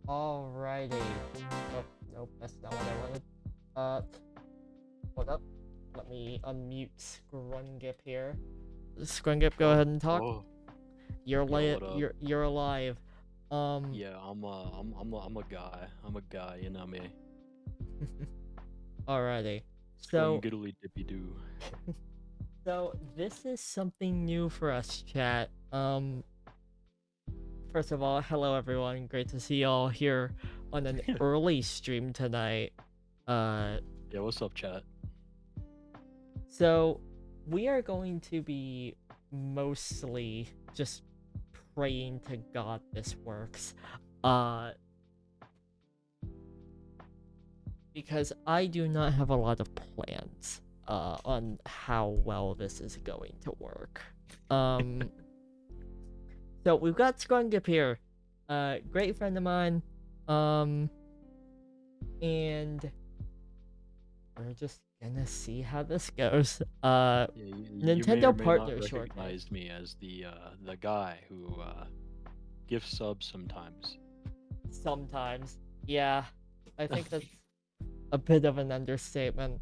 Alrighty. Oh, nope, that's not what I wanted. Hold up. Let me unmute Scrungip here. Scrungip, go Oh, ahead and talk. oh, You're yo, li- what up? you're alive. Yeah, I'm a guy. I'm a guy, you know me. Alrighty. So Scrungiddly dippy doo. so this is something new for us, chat. First of all, hello everyone. Great to see y'all here on an early stream tonight. Uh Yeah, what's up, chat? So, we are going to be mostly just praying to God this works. Because I do not have a lot of plans on how well this is going to work. So we've got Scrungip here, great friend of mine, and we're just gonna see how this goes. Yeah, you may or Nintendo may not partner shortly. recognize me as the guy who gives subs sometimes. Sometimes, yeah, I think that's a bit of an understatement.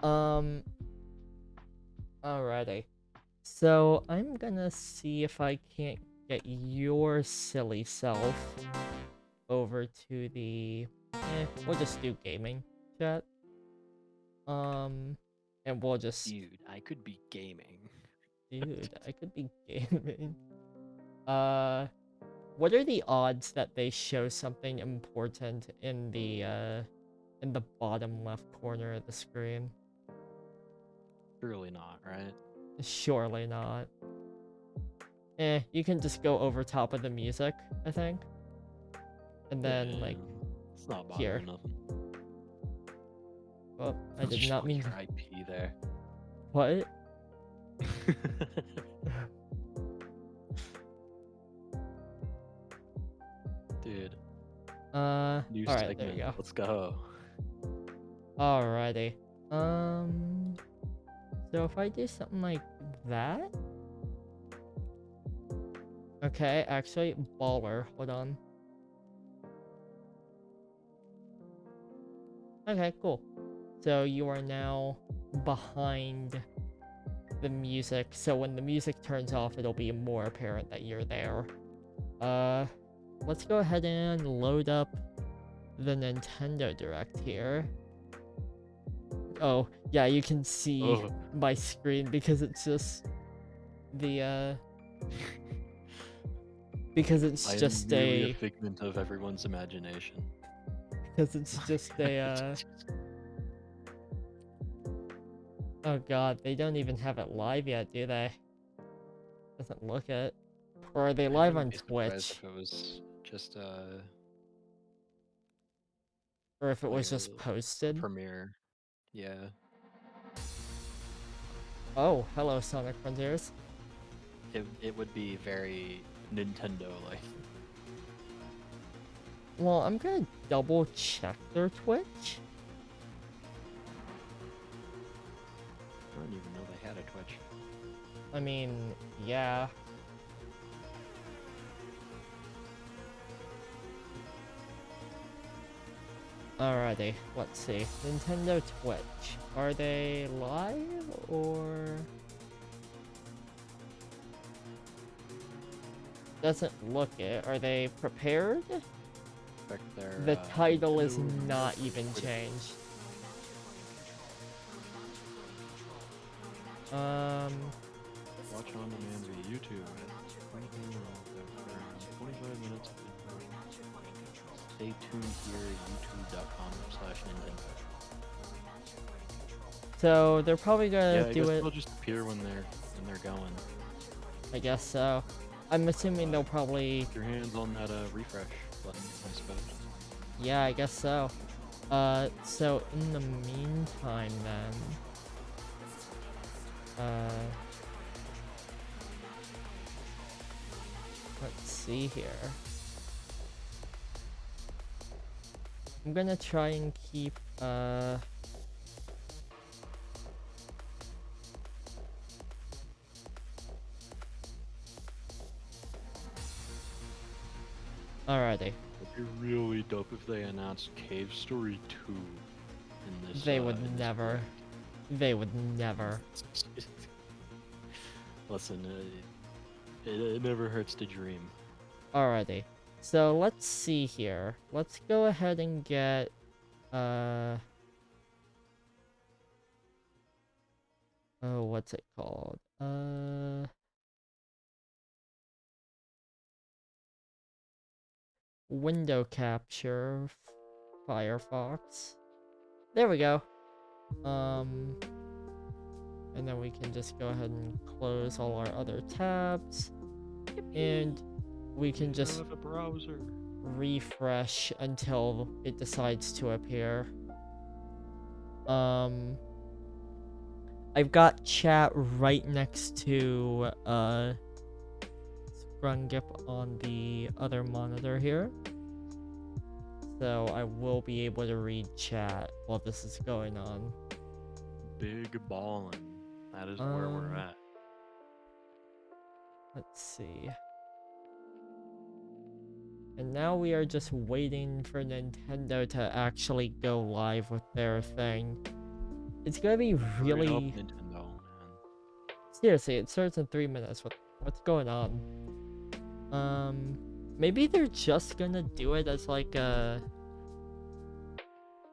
Um, Alrighty. So I'm gonna see if I can't get your silly self over to the. We'll just do gaming chat. And we'll just. Dude, I could be gaming. Dude, I could be gaming. What are the odds that they show something important in the bottom left corner of the screen? Surely not, right? Surely not. You can just go over top of the music, I think. And then, Yeah, like, it's not here. bothering nothing. Well, I did Just not like mean your to... IP there. What? Dude. New Alright, there segment. you go. Let's go. Alrighty. So if I do something like that... Okay, actually, baller. Hold on. Okay, cool. So you are now behind the music, so when the music turns off, it'll be more apparent that you're there. Let's go ahead and load up the Nintendo Direct here. Oh, yeah, you can see my screen because it's just the, because it's just a figment of everyone's imagination. Because it's just a, Oh god, they don't even have it live yet, do they? Doesn't look it. Or are they live on Twitch? If it was just Or if it was like just posted? premiere. Yeah. Oh, hello Sonic Frontiers. It would be very Nintendo-like. Well, I'm gonna double check their Twitch. I didn't even know they had a Twitch. I mean, yeah. Alrighty, let's see. Nintendo Twitch. Are they live or... Doesn't look it. Are they prepared? The title is not even changed. Watch on demand via YouTube at 25 minutes. Stay tuned here at youtube.com/Nintendo. So they're probably gonna do it. They'll just appear when they're going. I guess so. I'm assuming they'll probably. Keep your hands on that refresh button, I suppose. Yeah, I guess so. So in the meantime, then. Let's see here. I'm gonna try and keep, Alrighty. be really dope if they announced Cave Story 2 in this. They would in this never. They would never. direct. Listen, it never hurts to dream. Alrighty. So let's see here. Let's go ahead and get oh, what's it called? Window capture Firefox. There we go. And then we can just go ahead and close all our other tabs. And we can just have a browser. refresh until it decides to appear. I've got chat right next to Scrungip on the other monitor here. So I will be able to read chat while this is going on. Big ballin'. That is where we're at. Let's see. And now we are just waiting for Nintendo to actually go live with their thing. It's gonna be really... Hurry up, Nintendo, man. Seriously, it starts in 3 minutes. What's going on? Maybe they're just gonna do it as like a...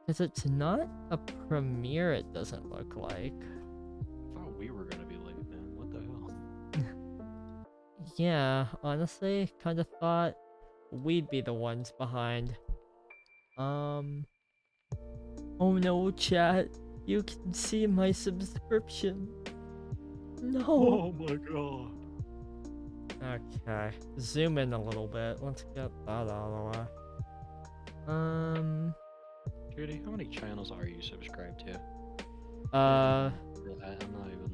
Because it's not a premiere, it doesn't look like. I thought we were gonna be late, man. What the hell? Yeah, honestly, kind of thought we'd be the ones behind. Oh no, chat. You can see my subscription. No. Oh my god. Okay, zoom in a little bit. Let's get that out of the way. Judy, how many channels are you subscribed to? I'm not even...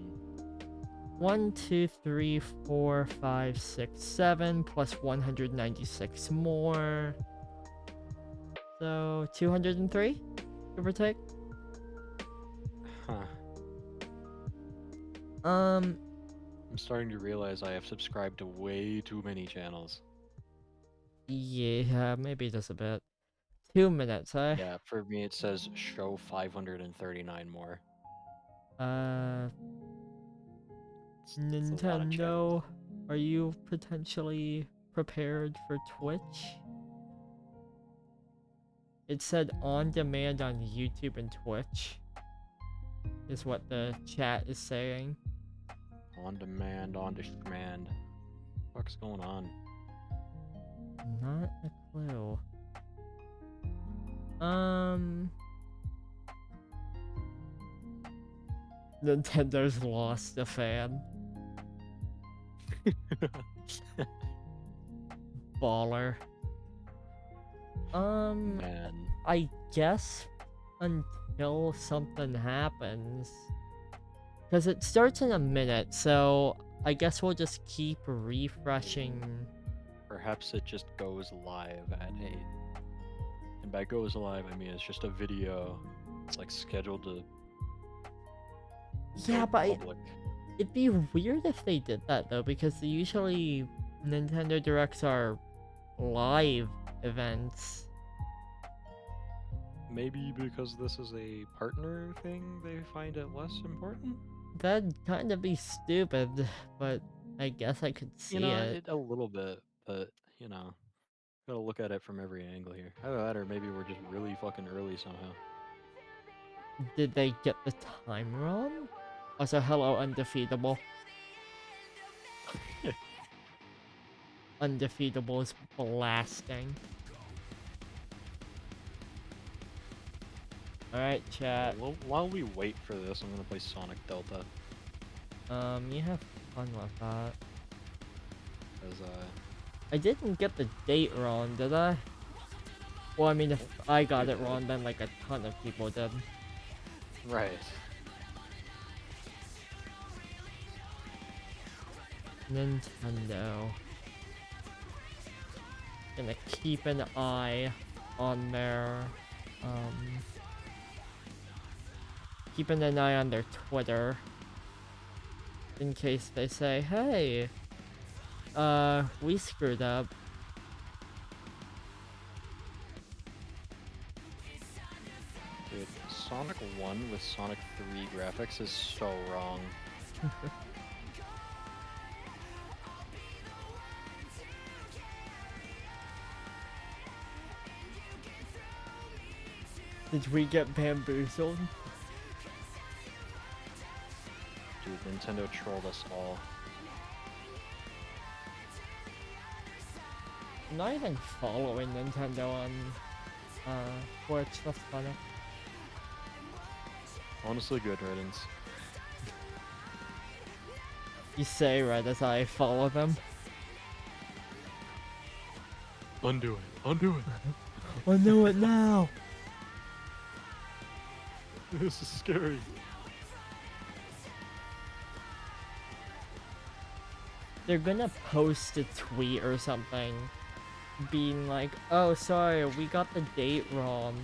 1, 2, 3, 4, 5, 6, 7, plus 196 more. So, 203? Give or take? Huh. I'm starting to realize I have subscribed to way too many channels. Yeah, maybe just a bit. 2 minutes, eh? Yeah, for me it says show 539 more. It's a lot of Nintendo, channels. are you potentially prepared for Twitch? It said on demand on YouTube and Twitch, is what the chat is saying. On demand, on demand. What's going on? Not a clue. Nintendo's lost a fan. Baller. Man. I guess until something happens. Because it starts in a minute, so I guess we'll just keep refreshing. Perhaps it just goes live at 8. And by goes live, I mean it's just a video. It's like scheduled to Yeah, go but public. it'd be weird if they did that though, because usually Nintendo Directs are live events. Maybe because this is a partner thing, they find it less important? That'd kind of be stupid, but I guess I could see it. A little bit, but, gotta look at it from every angle here. Either that or maybe we're just really fucking early somehow. Did they get the time wrong? Also, hello, Undefeatable. Undefeatable is blasting. Alright, chat. Well, while we wait for this, I'm gonna play Sonic Delta. You have fun with that. Because, I didn't get the date wrong, did I? Well, I mean, if I got it wrong, then like a ton of people did. right. Nintendo. Gonna keep an eye on their, keeping an eye on their Twitter. In case they say, hey, we screwed up. Sonic 1 with Sonic 3 graphics is so wrong. Did we get bamboozled? Dude, Nintendo trolled us all. I'm not even following Nintendo on Twitch, that's funny. Honestly, good riddance. You say right as I follow them. Undo it. Undo it. Undo it now! This is scary. They're gonna post a tweet or something being like, oh sorry, we got the date wrong.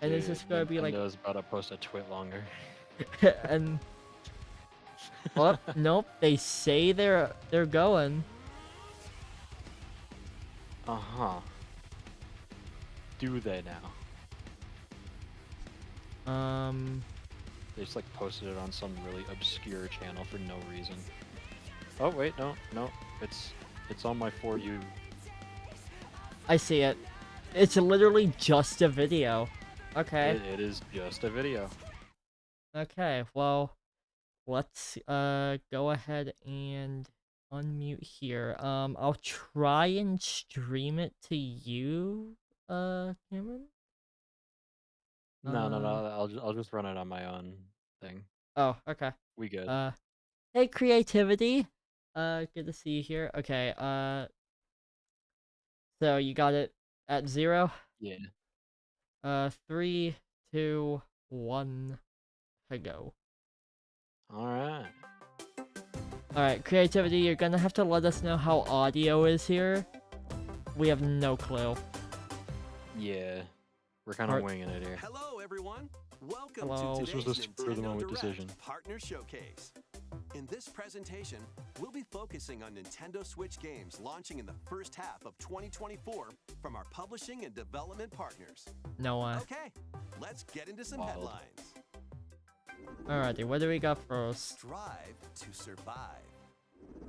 And it's just gonna be like Nintendo's about to post a tweet longer. and oh nope, they say they're going. Uh-huh. Do they now? They just like posted it on some really obscure channel for no reason. Oh wait, no, it's on my For You. I see it. It's literally just a video. Okay. It is just a video. Okay, well, let's go ahead and unmute here. I'll try and stream it to you, Cameron? No, I'll just run it on my own thing. Oh, okay. We good. Hey, Creativity. Good to see you here. Okay, so you got it at 0? Yeah. 3, 2, 1, to go. Alright. Alright, Creativity, you're gonna have to let us know how audio is here. We have no clue. Yeah. We're kind of winging it here. Hello, everyone. Welcome Hello. to This was today's a spur-of-the-moment Nintendo decision. Direct Partner Showcase. In this presentation, we'll be focusing on Nintendo Switch games launching in the first half of 2024 from our publishing and development partners. No one. Okay, let's get into some Wild. headlines. Alrighty, what do we got first? Strive to survive.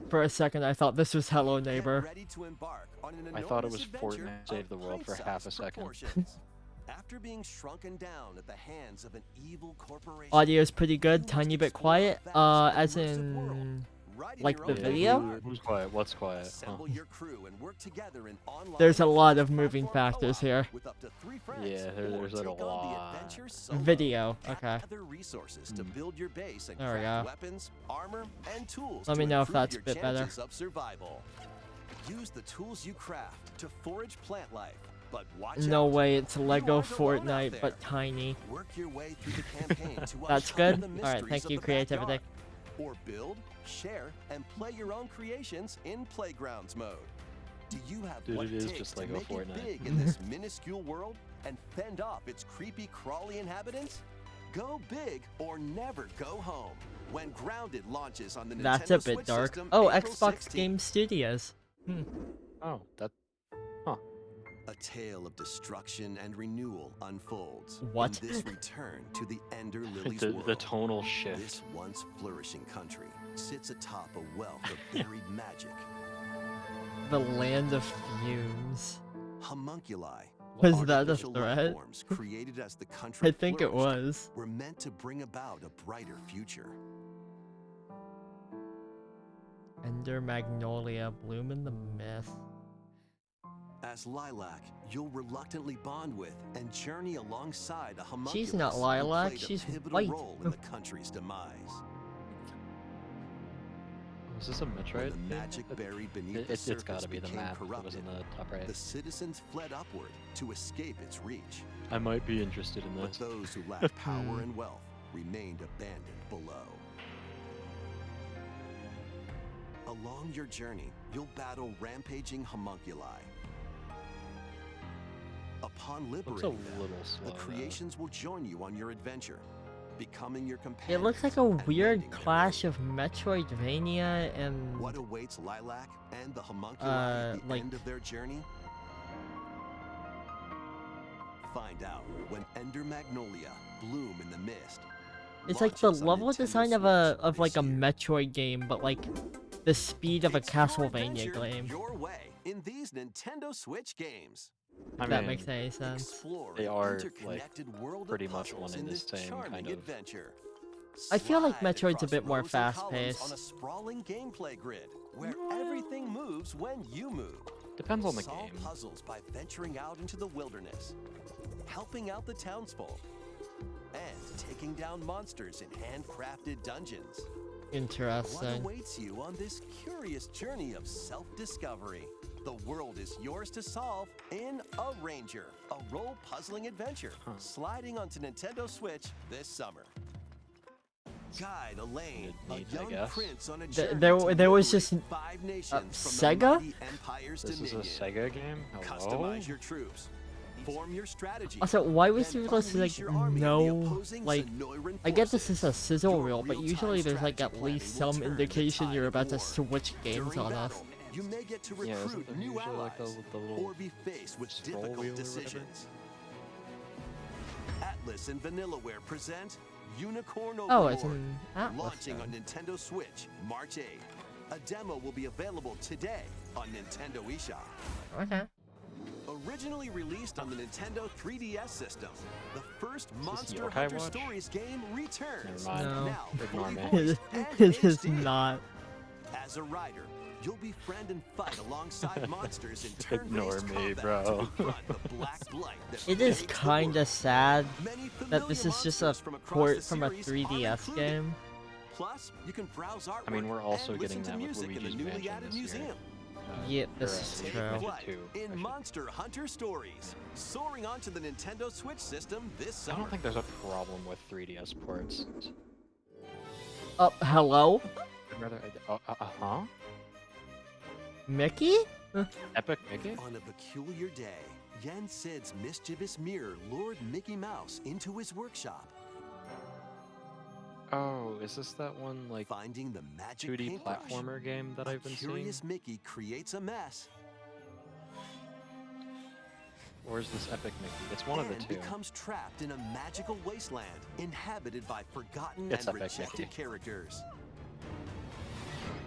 For a second, I thought this was Hello Get Neighbor. ready to embark on an I thought it enormous was adventure Fortnite Save the of World for half a pint-sized second. proportions. After being shrunken down at the hands of an evil corporation, Audio's pretty good, you tiny must bit explore quiet. the vast As immersive world, in right in like your the own video? backyard. Who's quiet? What's quiet? Assemble your crew and work together in online There's a lot of platform moving factors co-op here. with up to 3 friends, Yeah, or there's like a take on the lot. adventure solo. Video, okay. Gather resources to build your base and There we craft go. weapons, armor, and tools Let to me know if improve that's your a bit better. chances of survival. Use the tools you craft to forage plant life, but watch No out. way, it's Lego aren't alone out Fortnite, there. but tiny. Work your way through the campaign to That's uncover good? the Alright, mysteries thank of you, the Creativity. backyard. Or build, share, and play your own creations in Playgrounds mode. Do you have Dude, what it it is takes just to Lego make Fortnite. it big in this minuscule world and fend off its creepy, crawly inhabitants? Go big or never go home. When Grounded launches on the That's Nintendo a bit Switch dark. system, Oh, April Xbox 16th. Game Studios. Oh, that. A tale of destruction and renewal unfolds. What? In this return to the Ender Lily's The world. tonal shift. This once flourishing country sits atop a wealth of buried magic. The Land of Fumes. Homunculi, Was that a artificial life threat? forms created as the country I think it flourished, was. were meant to bring about a brighter future. Ender Magnolia, Bloom in the Mist. As Lilac, you'll reluctantly bond with and journey alongside a homunculus She's not who Lilac, played a she's pivotal white. role in the country's demise. Was this a When Metroid? the magic buried beneath the It's surface gotta be the became map. It was corrupted, in the top right. the citizens fled upward to escape its reach. I might be interested in But this. those who lacked power and wealth remained abandoned below. Along your journey, you'll battle rampaging homunculi. Upon Looks a liberating them, little slow. the though. creations will join you on your adventure, becoming your companion. It looks like a weird clash of Metroidvania and What awaits Lilac and the homunculi at the like- end of their journey? Find out when Ender Magnolia bloom in the mist. It's like the Launches on level Nintendo design of Switch like a this year. Metroid game, but like the speed of a It's your Castlevania adventure game. your way in these Nintendo Switch games. I If that mean, makes any sense. Explore they an are, like, interconnected world pretty of much one puzzles and in the this same charming kind of- adventure. I feel like Slide Metroid's a across bit more rows and columns fast-paced. on a sprawling gameplay grid where everything moves when you move. Depends on the Solve game. puzzles by venturing out into the wilderness, helping out the townsfolk, and taking down monsters in handcrafted dungeons. What Interesting. awaits you on this curious journey of self-discovery? The world is yours to solve in A Ranger, a role-puzzling adventure, sliding onto Nintendo Switch this summer. Guide Elaine, a Neat, I young guess. prince on a There- journey there- to there was liberate just 5 nations from Sega? the mighty Empire's This is a dominion. Sega game? Hello? Customize your troops. Form your strategy. Also, why was then there just unleash like your army of the no opposing like? Sonoran I get this forces. is a sizzle Your reel, but real-time usually there's like at strategy least planning will some turn the indication tide you're of about to war. switch games During on us. battle, you may get to Yeah, isn't recruit there new usually, like, allies the little or be faced with scroll wheel or difficult whatever? decisions. Atlas and Vanillaware present Unicorn Oh, Overlord, it's an Atlas launching on game. Nintendo Switch March 8th. A demo will be available today on Nintendo eShop. Okay. Originally released on the Nintendo 3DS system, the first Monster Yokai Hunter Watch? Stories game returns. Never mind. No. Now, Ignore fully me. voiced and It is HD. not. As a rider, you'll befriend and fight alongside monsters in Ignore turn-based me, combat bro. to confront the black blight that It is plagues the kinda world. sad Many that this familiar is just a monsters from across port the from a series are 3DS included. game. Plus, you can browse artwork I mean, we're also and getting listen to that with music in the Luigi's newly Mansion added this year. museum. Yeah, this or, is Luigi's true. Mansion Play 2, in actually. Monster Hunter Stories, soaring onto the Nintendo Switch system this I summer. don't think there's a problem with 3DS ports. Hello? I'd rather. Huh? Mickey? Epic Mickey? On a peculiar day, Yen Sid's mischievous mirror lured Mickey Mouse into his workshop. Oh, is this that one like Finding the magic 2D paintbrush, platformer game that a I've been seeing? curious Mickey creates a mess Or is this Epic Mickey? It's one of the and two. becomes trapped in a magical wasteland inhabited by forgotten It's and Epic rejected Mickey. characters.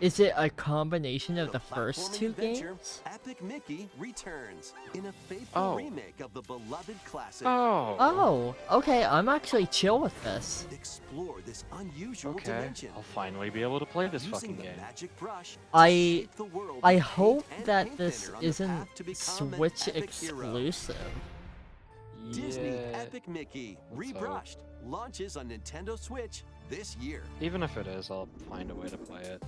Is it a combination of the first platforming two adventure, games? Epic Mickey returns in a faithful Oh. remake of the beloved classic. Oh. Oh, okay, I'm actually chill with this. Explore this unusual Okay. dimension. I'll finally be able to play this Using fucking the game. magic brush to I- shape the world I with hope paint and that paint this thinner on the isn't path to become an Switch epic hero. exclusive. Disney Yeah. Epic Mickey Let's hope. rebrushed launches on Nintendo Switch this year. Even if it is, I'll find a way to play it.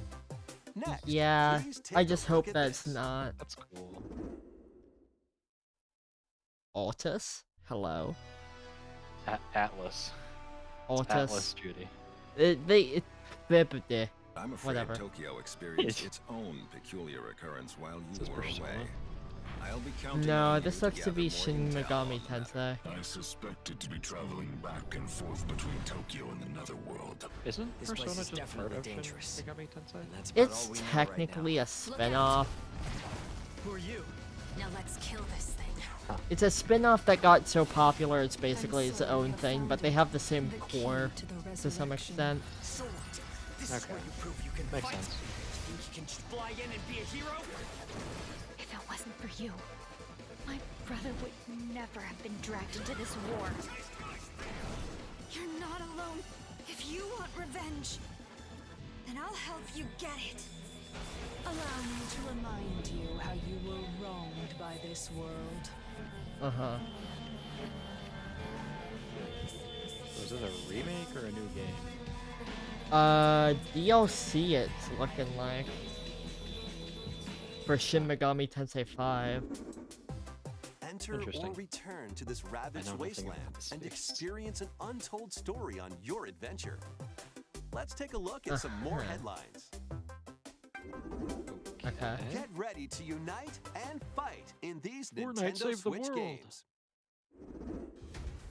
Next, Yeah, please take I a just look hope at that it's this. not. That's cool. Altus? Hello? Atlas. Altus. Atlas, Judy. I'm afraid Whatever. Tokyo experienced its own peculiar occurrence while This you is were Persona. away. I'll be counting No, on this you looks to gather be more Shin intel Megami on the matter. Tensei. I suspected to be traveling back and forth between Tokyo and the Netherworld. Isn't This place Persona is just part definitely of Shin dangerous. Megami Tensei? And that's about It's all we know technically a right spin-off. now. Who are you? Now let's kill this thing. It's a spin-off that got so popular it's basically its own thing, but they have the same core to some extent. So what? This is Okay. where you prove you can Makes fight. sense. Think you can just fly in and be a hero? If it wasn't for you, my brother would never have been dragged into this war. You're not alone. If you want revenge, then I'll help you get it. Allow me to remind you how you were wronged by this world. Uh-huh. So is this a remake or a new game? DLC it's looking like. For Shin Megami Tensei 5. Enter or Interesting. return to this ravaged nothing wasteland about this and space. experience an untold story on your adventure. Let's take a look at some more Uh-huh. headlines. Okay. Get ready to unite and fight in these Fortnite Nintendo saved the Switch world. games.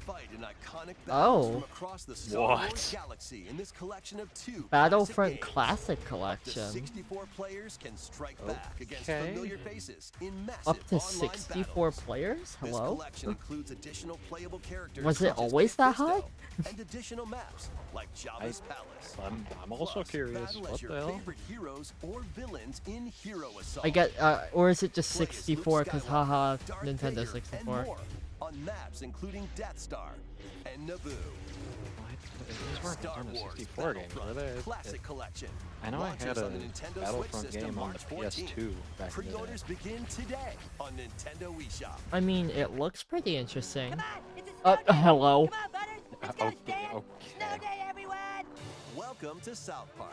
Fight in iconic battles Oh. from across the Star Wars What? galaxy in this collection of 2 Battlefront classic Classic games. Up to Collection. 64 players can strike back against Okay. familiar faces in massive Up to online 64 battles. players? This Hello? collection includes additional playable characters. Was it such as always that high? Mephisto, and additional maps like Jabba's Palace. I'm also Plus, curious. battle as What your the hell? favorite heroes or villains in Hero Assault. I get, or is it just Play as Luke 64? Cause Skywalker, haha, Darth Nintendo Vader, 64. And more on maps including Death Star and Naboo. These weren't Star Nintendo Wars 64 games, were Battlefront they? Classic Collection. I know I Launches had on a the Nintendo Switch Battlefront system game on March the 14th. PS2 back in the day. Pre-orders begin today on Nintendo eShop. I mean, it looks pretty interesting. Come on, it's a snow day. Hello. Come on, Butters. Let's go, Okay, Stan. okay. Snow day, everyone. Welcome to South Park.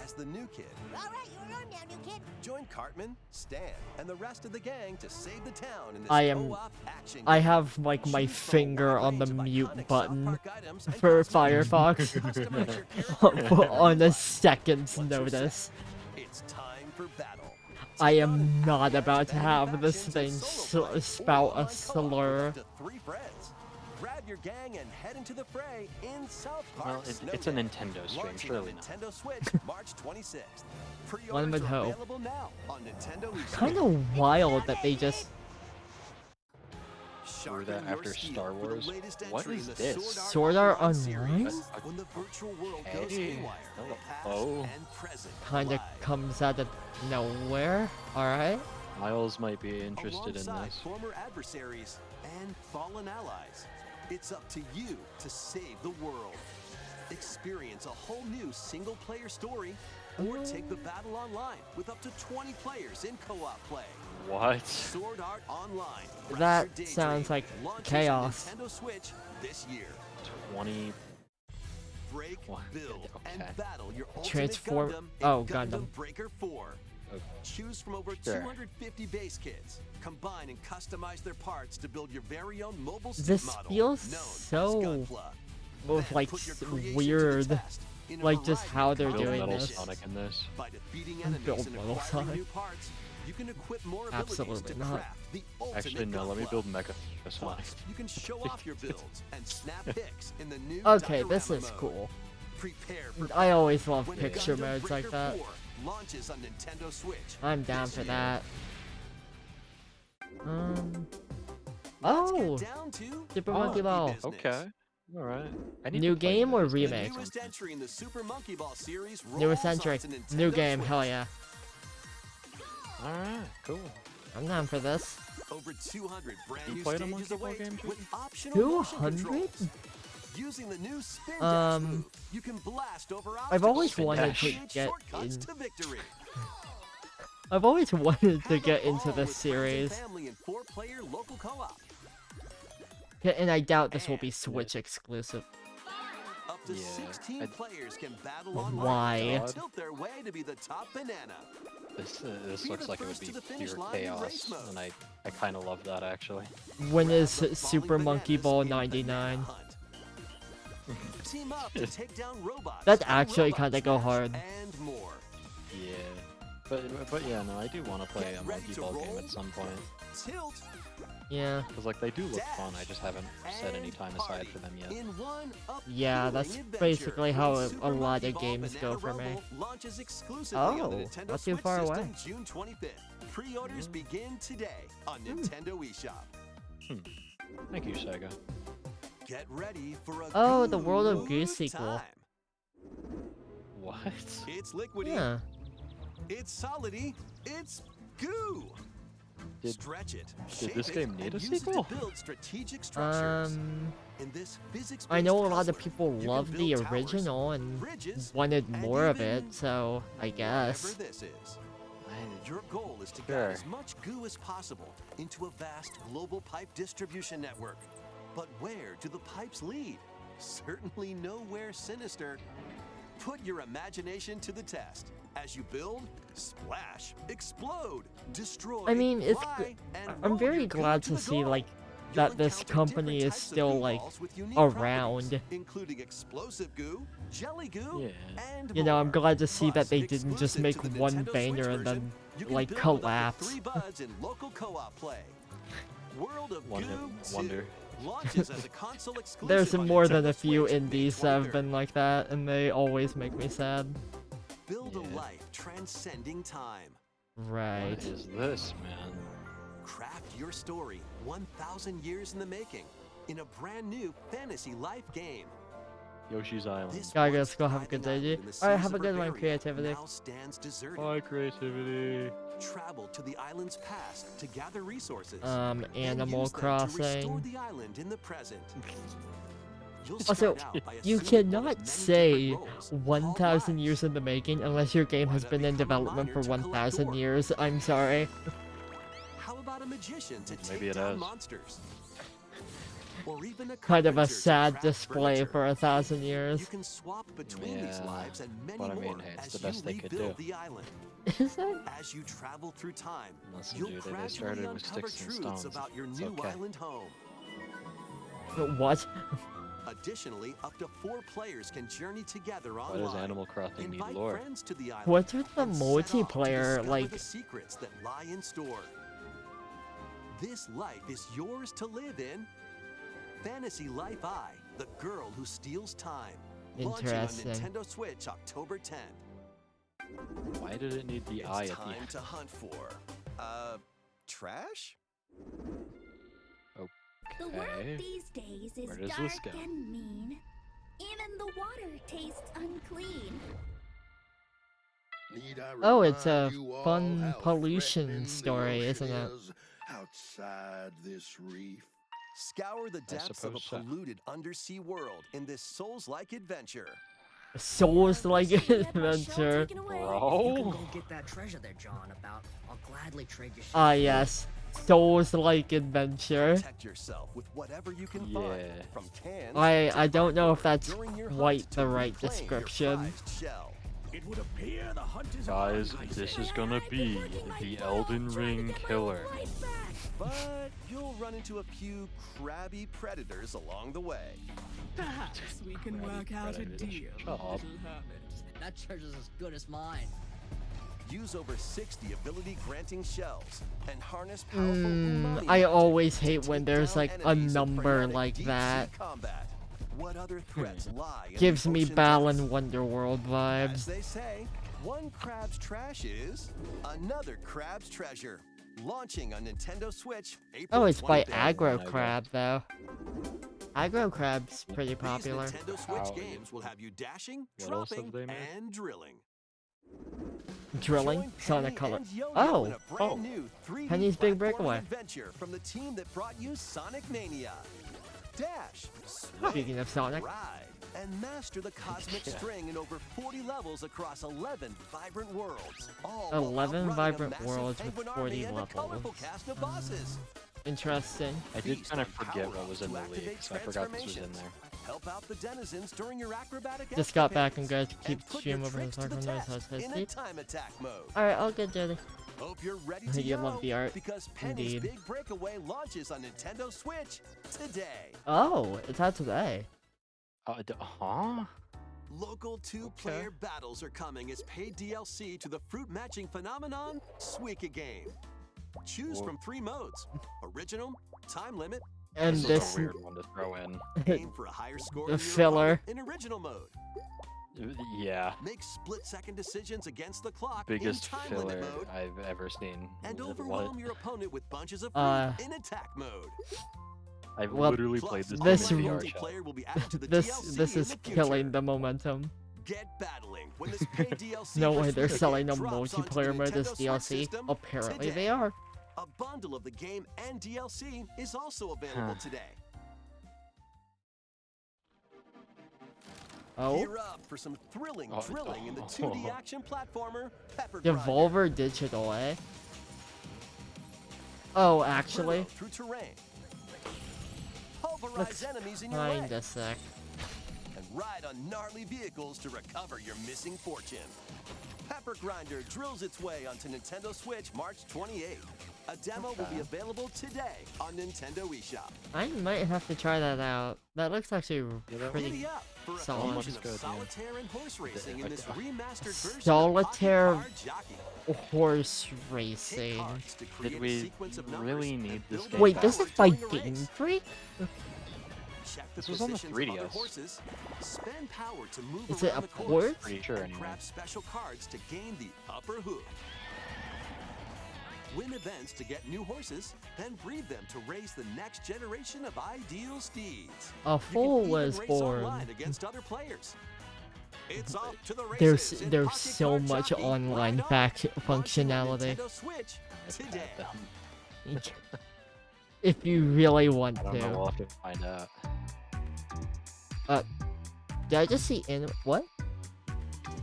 As the new kid, All right, you're on now, new kid. join Cartman, Stan, and the rest of the gang to save the town in this I am- co-op action I game. have like my Choose from a finger wide on the range of mute iconic South button Park items and for costumes. Firefox Customize your character on a and second's Once you're notice. set, it's time for battle. I Take on am an not action about to packed have this factions thing and solo play, spout or a online co-op with slur. up to 3 friends. Grab your gang and head into the fray in South Park. Well, Snow it's a Day. Nintendo stream, Launching surely on not. Nintendo Switch, March 26th. One Pre-orders would are hope. available now on Nintendo eShop. Kind of wild that they just. Threw that Sharpen your after steel Star for the Wars? latest What entry is in the this? Sword Art Online Online? series. When the virtual world goes Hey. haywire, the past Hello. and present Kind of collide. comes out of nowhere. Alright. Miles might be interested in Alongside this. former adversaries and fallen allies, it's up to you to save the world. Experience a whole new single-player story, or take the battle online with up to 20 players in co-op play. What? Sword Art Online. Crush That Your sounds Daydream like launches chaos. on Nintendo Switch this year. 20. Break, What? build, and Okay. battle your ultimate Transform- Gundam in oh, Gundam Gundam. Breaker 4. Okay. Choose from over Sure. 250 base kits. Combine and customize their parts to build your very own mobile suit This model. feels known so as Gunpla. both Then like put your creation to the weird. test in a Like just variety how of they're Build doing Metal this. Sonic in this. By defeating And enemies build and Metal acquiring Sonic. new parts, you can equip more abilities Absolutely to not. craft the ultimate Actually, no, let me Gunpla. build Mecha Sonic. Plus, you can show off your builds and snap pics in the new Okay, this diorama is mode. cool. Prepare for I battle always love when picture Gundam modes like Breaker that. 4 launches on Nintendo Switch. I'm down this for year. that. Let's Oh, get down to Super Oh, Monkey Ball. business. Okay. Alright. I need New to play game or this. The remake? newest entry in the Super Monkey Ball series Newest rolls entry. onto Nintendo New game, Switch. hell yeah. Alright, cool. I'm down for this. Over 200 brand You new played a stages Monkey Ball await game, with Jimmy? optional motion 200? controls. Using the new spin dash move, you can blast over obstacles. I've always and wanted to create get shortcuts in. to victory. I've always wanted to Have get a into ball this with friends and series. family in 4-player local co-op. Yeah, and I doubt this will be And- Switch exclusive. Up to Yeah, 16 I- players can battle Why? online and God. tilt their way to be the top banana. This Be looks the like it would first be to the finish pure line in chaos, race mode. and I kind of love that actually. When Grab is the falling Super Monkey bananas Ball in Banana 99? Hunt. Team up to take down robots. That'd in actually Robot kinda go Smash hard. And more. Yeah. But yeah, no, I do want to play Get a ready Monkey to Ball game roll. at some point. Tilt. Yeah. Because like they do look fun, I Dash, just haven't set any and time aside party for them yet. in one Yeah, appealing that's adventure. basically how When a Super lot Monkey of Ball games Banana go for me. Rumble launches exclusively on the Oh, Nintendo not too Switch far system away. June 25th. Pre-orders begin today on Nintendo eShop. Thank you, Sega. Get ready for a Oh, the World of good Goose sequel. time. What? It's liquidy. Yeah. It's solidy. It's goo. Did- Stretch it. did shape this it, game need and a use it sequel? to build strategic structures. In this I know a physics-based lot of puzzler, people you can love the build towers, original and bridges, wanted and more of even it, so I guess. whatever this is. Your goal is to Sure. guide as much goo as possible into a vast global pipe distribution network. But where do the pipes lead? Certainly nowhere sinister. Put your imagination to the test. As you build, splash, explode, destroy, I mean, it's fly, and I'm roll very your goo glad to to the see goal. like You'll that this encounter company different is types of still goo like balls with unique around. properties, including explosive goo, jelly goo, Yeah. and You know, I'm more. glad to see that Plus, they didn't just exclusive make to the one Nintendo banger Switch and then version, you can like build with up to collapse. 3 buds in local co-op play. World of One hit Goo 2 wonder. launches as a console exclusive There's on more than Nintendo a few Switch May indies that have 23rd. been like that, and they always make me sad. Build a Yeah. life transcending time. Right. What is this, man? Craft your story 1,000 years in the making in a brand new fantasy life game. Yoshi's Island. This Gotta once go, have a good thriving day, island G. in the Alright, seas have a of good one, Bavaria creativity. now stands deserted. My creativity. Travel to the island's past to gather resources. Animal and use them to restore Crossing. the island in the present. You'll Also, start out by you assuming one of cannot many say different roles called 1,000 lives. years in the making unless your game has Why not been in become a development for miner to collect 1,000 ore? years. I'm sorry. How about a magician to Maybe take it down has. monsters? Or even a Kind of a carpenter to sad craft display furniture. for 1,000 You years. can swap between these Yeah, lives and many but I mean, more hey, it's as the best you they could rebuild do. the island. Is it? As you travel through time, Listen, you'll dude, they gradually started with uncover sticks and truths stones. about your It's new okay. island home. What? Additionally, up to 4 players can journey together Why online. does Animal Crossing need Invite lore? friends to the island What's with the and set off to multiplayer, discover like- the secrets that lie in store. This life is yours to live in. Fantasy Life I, the girl who steals time. Launching on Interesting. Nintendo Switch October 10th. Why did it need the It's eye at the time end? to hunt for, trash? The Okay. world these days is Where does dark this go? and mean. Even the water tastes unclean. Need I Oh, it's a remind you all fun how pollution threatening the story, ocean isn't it? is outside this reef? Scour the depths of a suppose so. polluted undersea world in this Souls-like adventure. Souls-like See that shell adventure. taken away? You can Bro. go get that treasure there, John. I'll gladly trade you. Ah, yes. Souls-like adventure. Protect yourself with whatever you can Yeah. find, from cans I to don't know if that's during your hunt quite to the right reclaim your description. prized shell. It would appear the hunt is Guys, upon. this is gonna be the Elden Ring killer. But you'll run into a few crabby predators along the way. Perhaps we can work out a Predators. deal, Shut up. little hermit. That treasure's as good as mine. Use over 60 ability-granting shells and harness powerful umami I magic always to hate when take there's down like a enemies in number frenetic like deep-sea that. combat. What other threats lie in Gives the me ocean Balan depths? Wonderworld As vibes. they say, one crab's trash is another crab's treasure. Launching on Nintendo Switch April Oh, it's by 25th. Aggro Crab though. Aggro Crab's pretty popular. These Nintendo Switch How- games will have you dashing, What else have dropping, they made? and drilling. Drilling, Join Sonic Penny Color. and Yo-Yo Oh, in a brand new 3D Penny's Big platforming Breakaway. adventure from the team that brought you Sonic Mania. Dash, swing, Speaking of Sonic. ride, and master the cosmic Yeah. string in over 40 levels across 11 vibrant worlds. All while 11 outrunning a vibrant massive worlds with penguin 40 army and a colorful levels. cast of bosses. Interesting. I did Feast kind of on forget what power-ups was in to the activate league, so I forgot this was in transformations. there. Help out the denizens during your acrobatic Just got back and escapades. guys keep And put stream your over the tricks to the Soccer Noise test House in a time attack mode. Alright, I'll get dirty. Hope you're ready to You go, love the art. because Penny's Indeed. Big Breakaway launches on Nintendo Switch today. Oh, it's out today. Huh? Local two-player battles are coming as paid DLC to the fruit matching phenomenon, Suika Game. Choose Whoa. from 3 modes: original, time limit, And This this is a weird one to throw in. aim for a higher score The than your filler. opponent in original mode. Yeah, Make split-second decisions against the clock biggest in time limit filler mode. I've ever seen. And What? overwhelm your opponent with bunches of fruit in attack mode. I've Well, literally Plus, played this this game in r- VR chat. multiplayer will be added to the this DLC this in is the killing future. the momentum. Get battling when this paid DLC No for way they're Suika selling a Game drops onto the multiplayer mode as Nintendo Switch DLC. system Apparently today. they are. A bundle of the game and DLC is also available today. Oh, Gear up for some thrilling Oh, drilling in the oh. 2D action platformer Pepper Grinder. Devolver Digital, eh? Oh, actually, Burrow through terrain. Pulverize looks enemies in your way. kinda sick. And ride on gnarly vehicles to recover your missing fortune. Pepper Grinder drills its way onto Nintendo Switch March 28th. A demo will be available today on Nintendo eShop. I might have to try that out. That looks actually pretty Giddy up for a solid. fusion of Good, yeah. solitaire and horse racing in this remastered version Solitaire of Pocket Card Jockey. horse Hit racing. cards to create Did a we sequence of really numbers need and this build game a Wait, back? this tower is by during a race. Game Freak? Check the This was on the positions of other 3DS. horses. Spend power to move Is it around a the course. port? Pretty sure And anyway. grab special cards to gain the upper hoof. Win events to get new horses, then breed them to raise the next generation of ideal steeds. A You fool can was even race born. online against other players. It's off to the There's races in there's Pocket so Card much Jockey. online Ride on. fact Launching on functionality. Nintendo Switch today. If you really want I don't know. to. We'll have to find out. Did I just see what?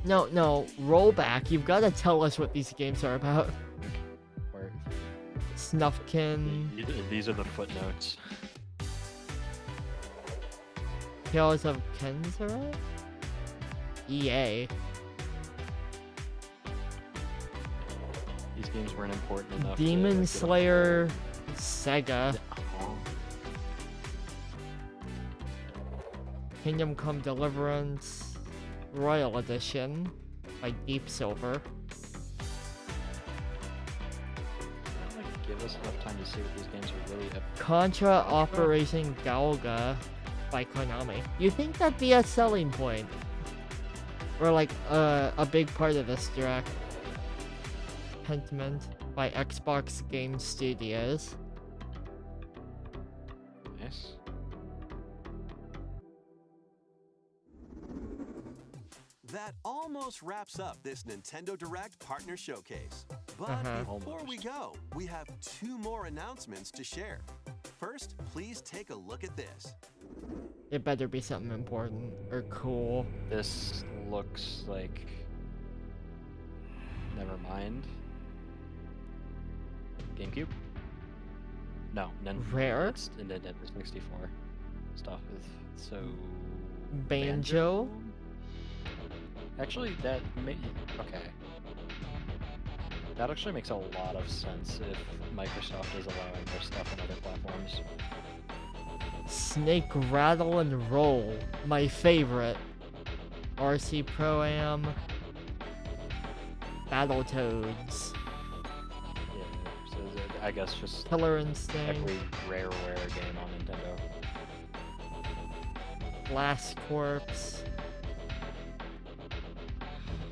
No, roll back. You've got to tell us what these games are about. Where Snufkin, these are the footnotes. Tales of Kenzera, EA. These games weren't important enough. Demon to Slayer, Sega, Kingdom Come Deliverance, Royal Edition by Deep Silver. Give us enough time to see what these games are really up. Contra Operation Galga by Konami. You think that'd be a selling point? Or like a big part of this direct? Pentiment by Xbox Game Studios. Yes. That almost wraps up this Nintendo Direct Partner Showcase. But before we go, we have 2 more announcements to share. First, please take a look at this. It better be something important or cool. This looks like. Never mind. GameCube? No, Rare? It's in the Nintendo 64 stuff. So. Banjo? Actually, that okay. That actually makes a lot of sense if Microsoft is allowing their stuff on other platforms. Snake Rattle and Roll, my favorite. RC Pro-Am. Battletoads. Yeah, so I guess just Killer Instinct. every rare game on Nintendo. Blast Corps.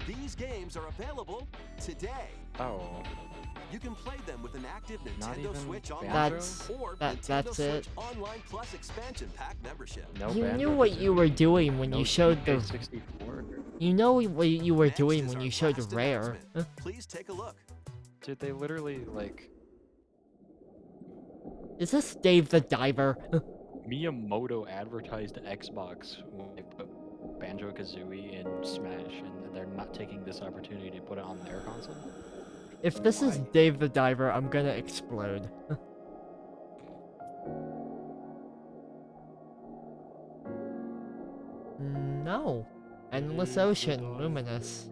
These games are available today. Oh. You can play them with an active Not Nintendo even Switch Online That's- or that's Nintendo it. Switch Online Plus expansion pack membership. No You Banjo knew what you were doing when no you showed the. 64. You know what you were Next doing is when our you showed last Rare. announcement. Please take a look. Did they literally like Is this Dave the Diver? Miyamoto advertised Xbox when they put Banjo-Kazooie in Smash, and they're not taking this opportunity to put it on their console? If this is Dave the Diver, I'm gonna explode. No. Endless Ocean, Luminous.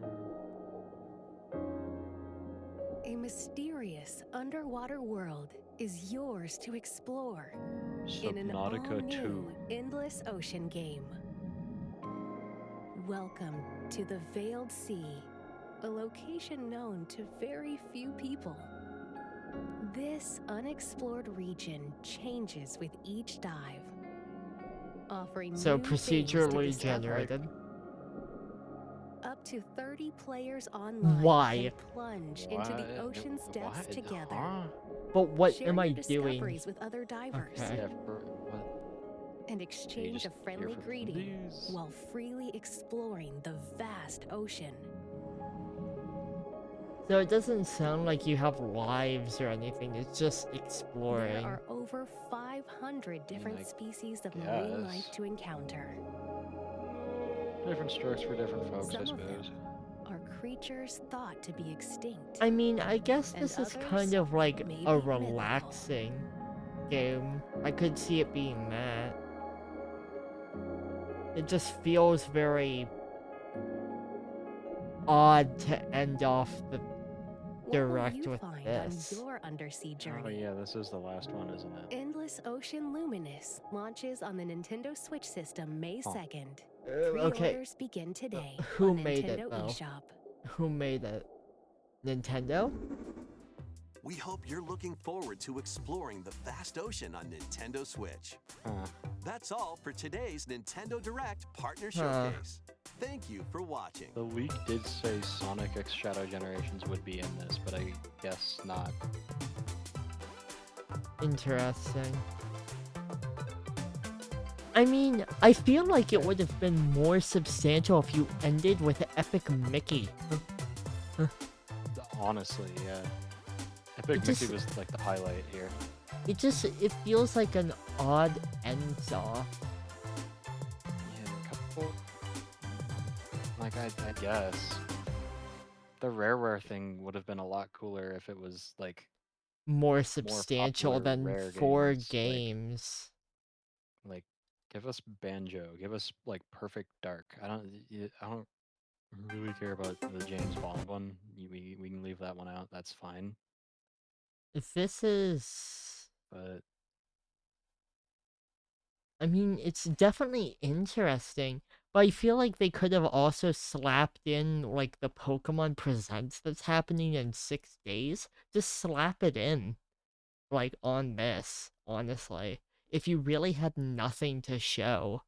A mysterious underwater world is yours to explore in an Subnautica all-new 2. Endless Ocean game. Welcome to the Veiled Sea, a location known to very few people. This unexplored region changes with each dive, offering So new things to procedurally discover. generated. Up to 30 players online Why? can plunge into the ocean's depths What? together. Huh? But what Share am I your doing? discoveries with other divers Okay. Yeah, for what? and exchange a just friendly hear from greeting these. while freely exploring the vast ocean. So it doesn't sound like you have lives or anything, it's just There exploring. are over 500 different I species of marine guess. life to encounter. Different strokes for different folks, I Some of them suppose. are creatures thought to be extinct. I mean, I guess And this is others kind of like may a be mythical. relaxing game. I could see it being that. It just feels very odd to end off the What direct will you with find this. on your undersea journey? Oh yeah, this is the last one, isn't it? Endless Ocean Luminous launches on the Nintendo Switch system May Huh. 2nd. Okay, Pre-orders begin today who on made Nintendo it, though? eShop. who made it? Nintendo? We hope you're looking forward to exploring the vast ocean on Nintendo Switch. Huh. That's all for today's Nintendo Direct Partner Huh. Showcase. Thank you for watching. The leak did say Sonic X Shadow Generations would be in this, but I guess not. Interesting. I mean, I feel like it would have been more substantial if you ended with Epic Mickey. Honestly, yeah. Epic It Mickey just- was like the highlight here. It feels like an odd end off. Yeah, a couple. Like I guess the rare thing would have been a lot cooler if it was like More substantial popular than rare 4 games, games. like give us Banjo, give us like Perfect Dark. I don't really care about the James Bond one. We can leave that one out. That's fine. If this is... But I mean, it's definitely interesting, but I feel like they could have also slapped in, like, the Pokemon Presents that's happening in 6 days. Just slap it in, like, on this, honestly. If you really had nothing to show.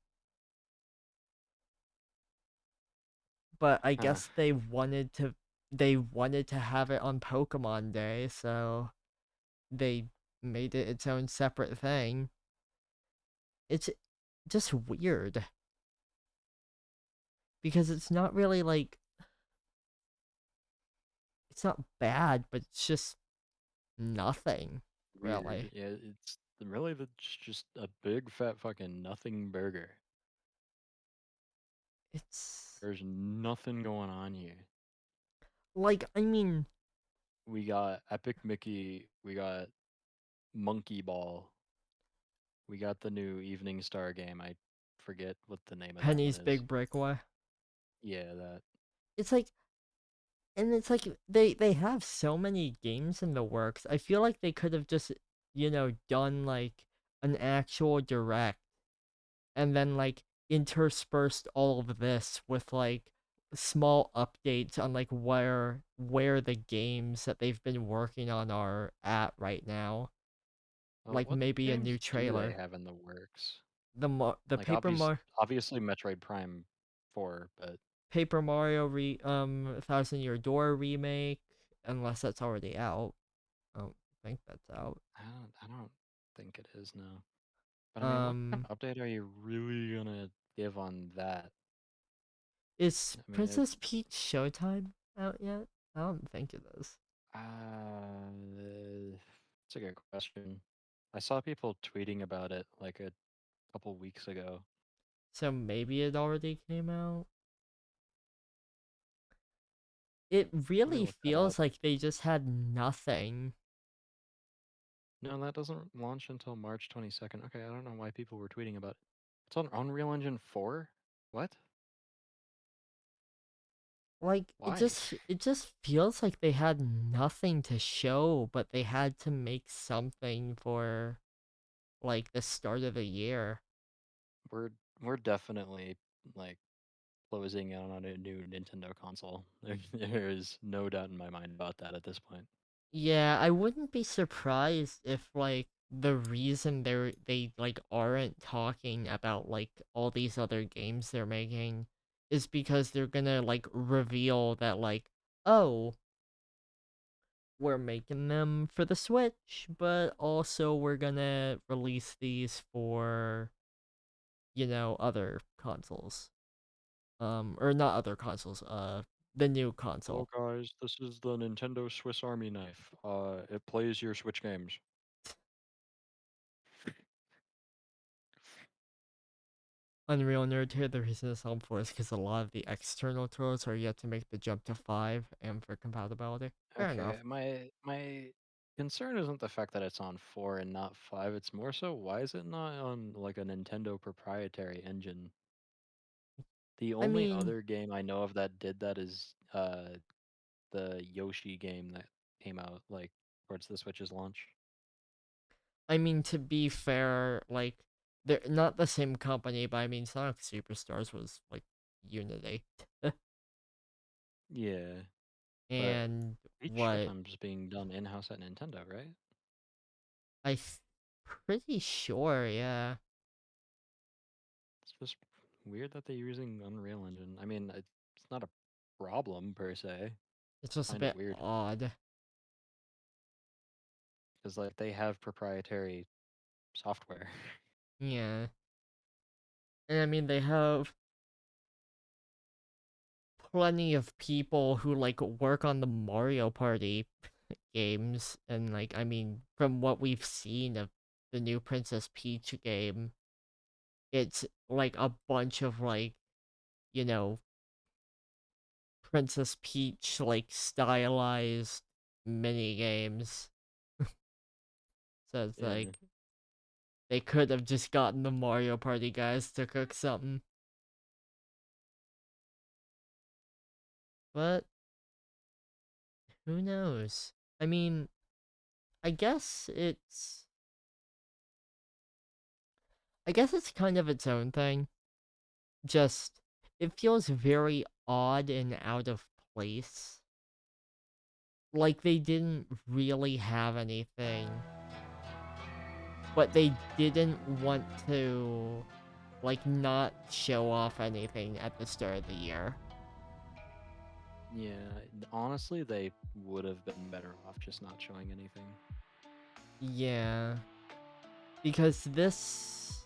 But I guess they wanted to have it on Pokemon Day, so they made it its own separate thing. It's just weird. Because it's not really like... It's not bad, but it's just nothing, weird. really. Yeah, it's really just a big fat fucking nothing burger. It's... There's nothing going on here. Like, I mean... We got Epic Mickey, we got Monkey Ball, we got the new Evening Star game. I forget what the name of that one Penny's is. Big Breakaway. Yeah, that. It's like... And it's like, they have so many games in the works. I feel like they could have just, done, like, an actual direct. And then, like, interspersed all of this with, like, small updates on, like, where the games that they've been working on are at right now. Like, What maybe a games new do they trailer. have in the works? The Like Paper obviously Metroid Prime 4, but Paper Mario 1000 Year Door remake, unless that's already out. I don't think that's out. I don't think it is now. But I mean, what kind Um, of update are you really gonna give on that? is I mean, Princess Peach Showtime out yet? I don't think it is. it's a good question. I saw people tweeting about it like a couple weeks ago. So maybe it already came out? It Let me really look that up. feels like they just had nothing. No, that doesn't launch until March 22nd. Okay, I don't know why people were tweeting about it. It's on Unreal Engine 4? What? Like, Why? it just feels like they had nothing to show, but they had to make something for, like, the start of the year. We're definitely like closing in on a new Nintendo console. There is no doubt in my mind about that at this point. Yeah, I wouldn't be surprised if, like, the reason they like aren't talking about, like, all these other games they're making is because they're gonna, like, reveal that, like, oh, we're making them for the Switch, but also we're gonna release these for, other consoles. Or not other consoles, the new Oh console. guys, this is the Nintendo Swiss Army knife. It plays your Switch games. Unreal Nerd here, the reason it's on 4 is because a lot of the external tools are yet to make the jump to 5 and for compatibility. Fair enough. Okay, my concern isn't the fact that it's on 4 and not 5. It's more so why is it not on like a Nintendo proprietary engine? The I only mean, other game I know of that did that is the Yoshi game that came out like towards the Switch's launch. to be fair, like, they're not the same company, but I mean, Sonic Superstars was, like, Unity. Yeah. And Each of what them's being done in-house at Nintendo, right? I pretty sure, yeah. It's just weird that they're using Unreal Engine. I mean, it's not a problem per se. It's just a Find it bit weird odd. because like they have proprietary software. Yeah. And I mean, they have plenty of people who like work on the Mario Party games, and like, I mean, from what we've seen of the new Princess Peach game, it's like a bunch of like, you know, Princess Peach like stylized mini games. So it's Yeah. like they could have just gotten the Mario Party guys to cook something. But who knows? I mean, I guess it's I guess it's kind of its own thing. Just it feels very odd and out of place. Like they didn't really have anything, but they didn't want to like not show off anything at the start of the year. Yeah, honestly, they would have been better off just not showing anything. Yeah, because this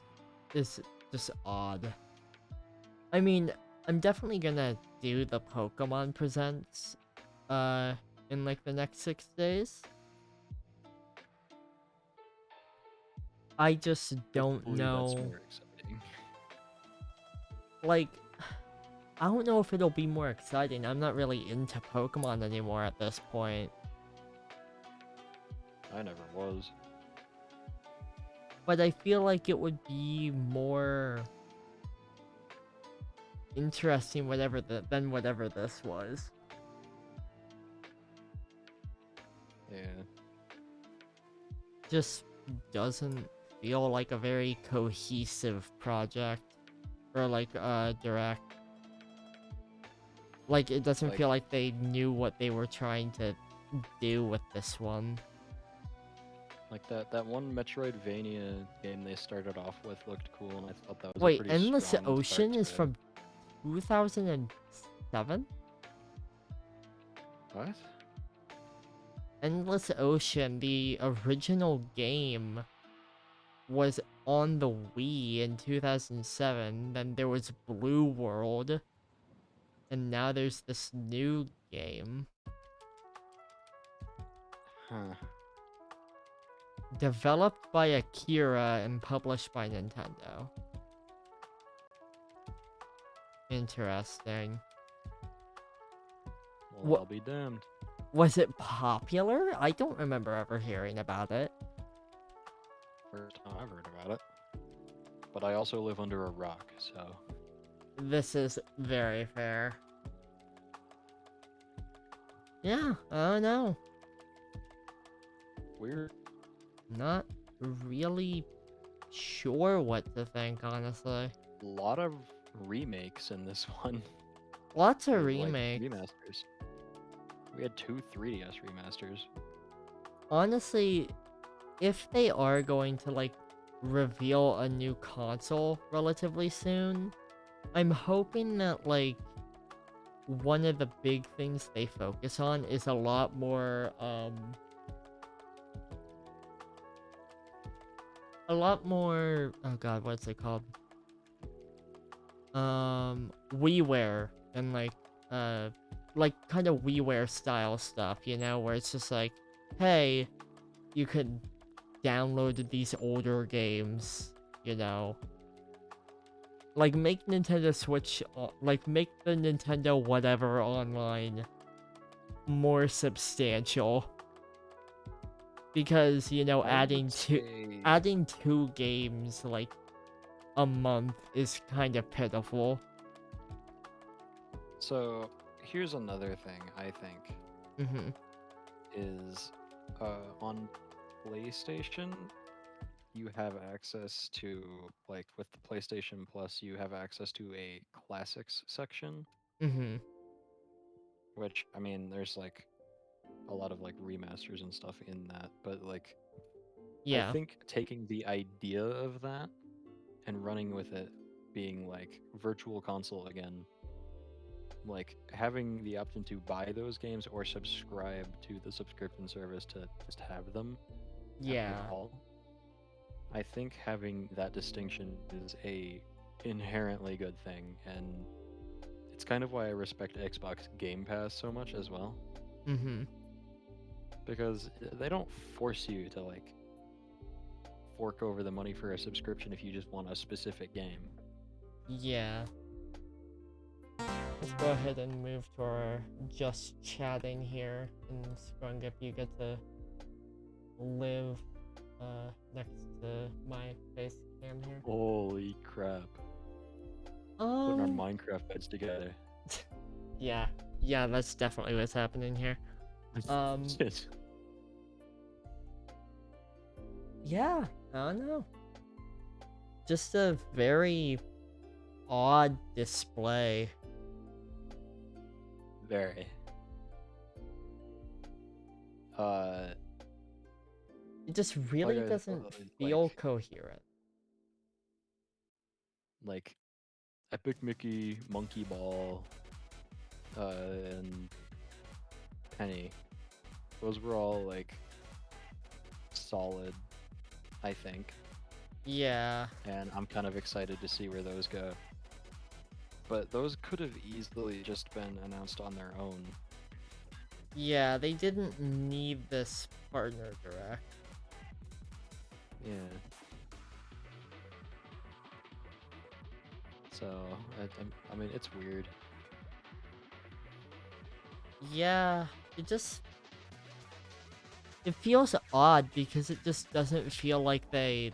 is just odd. I mean, I'm definitely gonna do the Pokemon Presents in like the next 6 days. I just don't Hopefully that's know. more exciting. Like, I don't know if it'll be more exciting. I'm not really into Pokemon anymore at this point. I never was. But I feel like it would be more interesting than whatever this was. Yeah. Just doesn't feel like a very cohesive project. Or like direct. Like it doesn't Like- feel like they knew what they were trying to do with this one. Like that one Metroidvania game they started off with looked cool, and I thought that was a Wait, pretty Endless strong start Ocean to is it. from 2007? What? Endless Ocean, the original game, was on the Wii in 2007. Then there was Blue World. And now there's this new game. Huh. Developed by Akira and published by Nintendo. Interesting. Well, What- I'll be damned. Was it popular? I don't remember ever hearing about it. First time I've heard about it. But I also live under a rock, so This is very fair. Yeah, I don't know. weird. Not really sure what to think, honestly. A lot of remakes in this one. Lots of Like, remakes. remasters. We had 2 3DS remasters. Honestly, if they are going to, like, reveal a new console relatively soon, I'm hoping that, like, one of the big things they focus on is a lot more, oh god, what's it called? WiiWare, and, like, kind of WiiWare style stuff, you know, where it's just like, hey, you could download these older games, you know. Like, make Nintendo Switch, like, make the Nintendo whatever online more substantial. Because, you know, I adding would two say- 2 games, like, a month is kind of pitiful. So, here's another thing I think Mm-hmm. is on PlayStation you have access to, like, with the PlayStation Plus, you have access to a classics section. Mm-hmm. which I mean, there's like a lot of like remasters and stuff in that, but like I Yeah. think taking the idea of that and running with it being like virtual console again, like having the option to buy those games or subscribe to the subscription service to just have them Yeah. at all. I think having that distinction is a inherently good thing, and it's kind of why I respect Xbox Game Pass so much as well, Mm-hmm. because they don't force you to like fork over the money for a subscription if you just want a specific game. Yeah. Let's go ahead and move to our just chatting here. And Scrungip, you get to live next to my face cam here. Holy crap. Putting our Minecraft beds together. Yeah. Yeah, that's definitely what's happening here. Shit. Yeah, I don't know. Just a very odd display. Very. It just really Like, doesn't like- feel coherent. Like Epic Mickey, Monkey Ball, and Penny. Those were all like solid, I think. Yeah. And I'm kind of excited to see where those go. But those could have easily just been announced on their own. Yeah, they didn't need this partner direct. Yeah. So, I mean, it's weird. Yeah, it feels odd because it just doesn't feel like they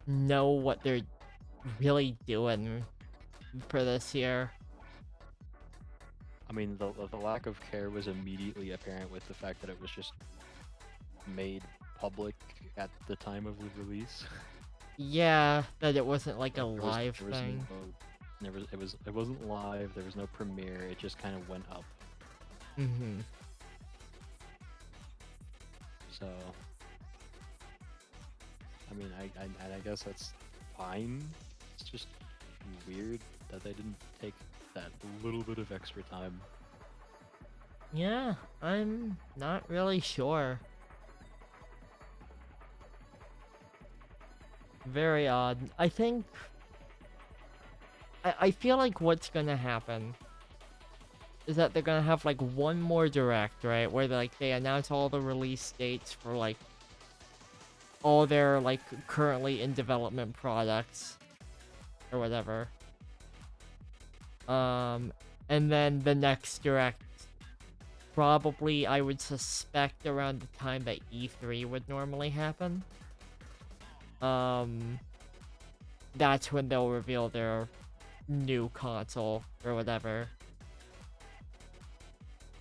know what they're really doing for this year. I mean, the lack of care was immediately apparent with the fact that it was just made public at the time of the release. Yeah, that it wasn't like a There was- live there was thing. it wasn't live. There was no premiere. It just kind of went up. Mm-hmm. So, I mean, I guess that's fine. It's just weird that they didn't take that little bit of extra time. Yeah, I'm not really sure. Very odd. I think... I feel like what's gonna happen is that they're gonna have like one more direct, right? Where they announce all the release dates for like all their like currently in development products or whatever. And then the next direct, probably I would suspect around the time that E3 would normally happen. That's when they'll reveal their new console or whatever.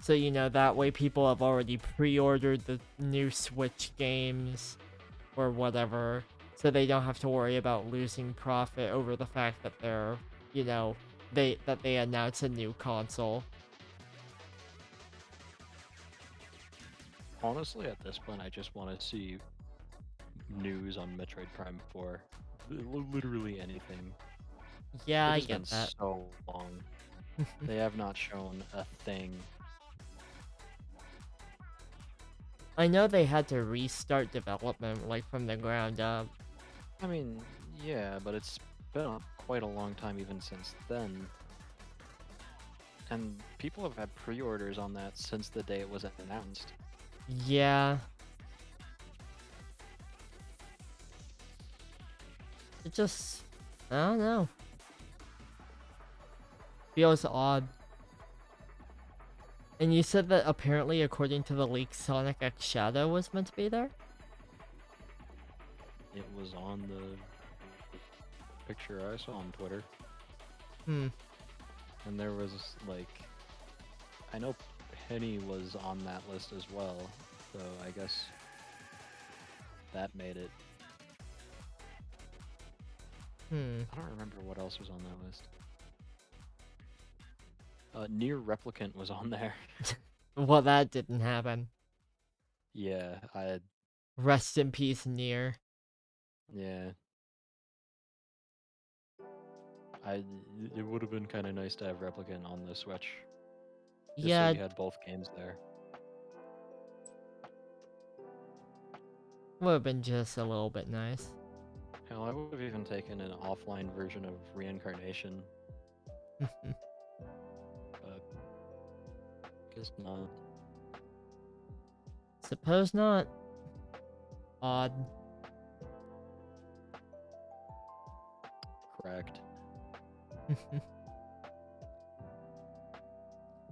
So, you know, that way people have already pre-ordered the new Switch games or whatever, so they don't have to worry about losing profit over the fact that they're, you know, they announce a new console. Honestly, at this point, I just want to see news on Metroid Prime 4. Literally anything. Yeah, I It has get been that. so long. They have not shown a thing. I know they had to restart development, like, from the ground up. I mean, yeah, but it's been quite a long time even since then. And people have had pre-orders on that since the day it was announced. Yeah. It just... I don't know. Feels odd. And you said that apparently, according to the leak, Sonic X Shadow was meant to be there? It was on the picture I saw on Twitter. Hmm. And there was, like... I know Penny was on that list as well, so I guess that made it. Hmm. I don't remember what else was on that list. Near Replicant was on there. Well, that didn't happen. Yeah, Rest in peace, Nier. yeah. It would have been kind of nice to have Replicant on the Switch, just so Yeah, you had both games there. would have been just a little bit nice. Hell, I would have even taken an offline version of Reincarnation, but guess not. Suppose not. Odd. Correct.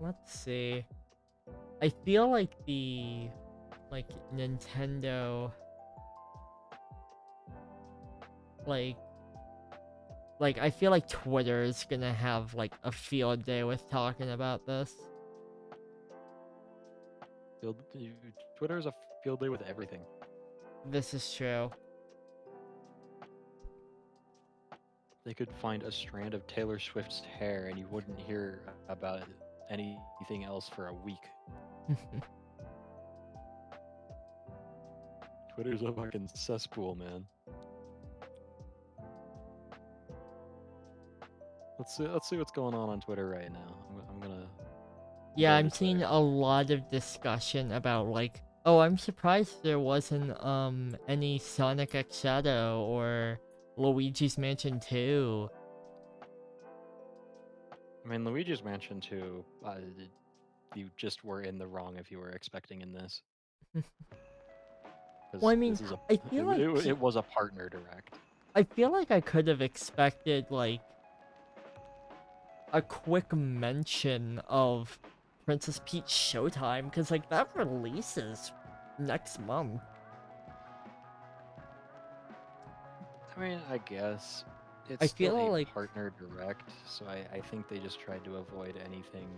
Let's see. I feel like the Nintendo like I feel like Twitter is gonna have like a field day with talking about this. Twitter is a field day with everything. This is true. They could find a strand of Taylor Swift's hair and you wouldn't hear about anything else for a week. Twitter's a fucking cesspool, man. Let's see what's going on Twitter right now. I'm gonna. Yeah, I'm Notice seeing there. a lot of discussion about like, oh, I'm surprised there wasn't any Sonic X Shadow or Luigi's Mansion 2. I mean, Luigi's Mansion 2, you just were in the wrong if you were expecting in this. Well, I mean, this is I feel like it was a partner direct. I feel like I could have expected like a quick mention of Princess Peach Showtime, because like that releases next month. I mean, I guess it's I still feel a like partner direct, so I think they just tried to avoid anything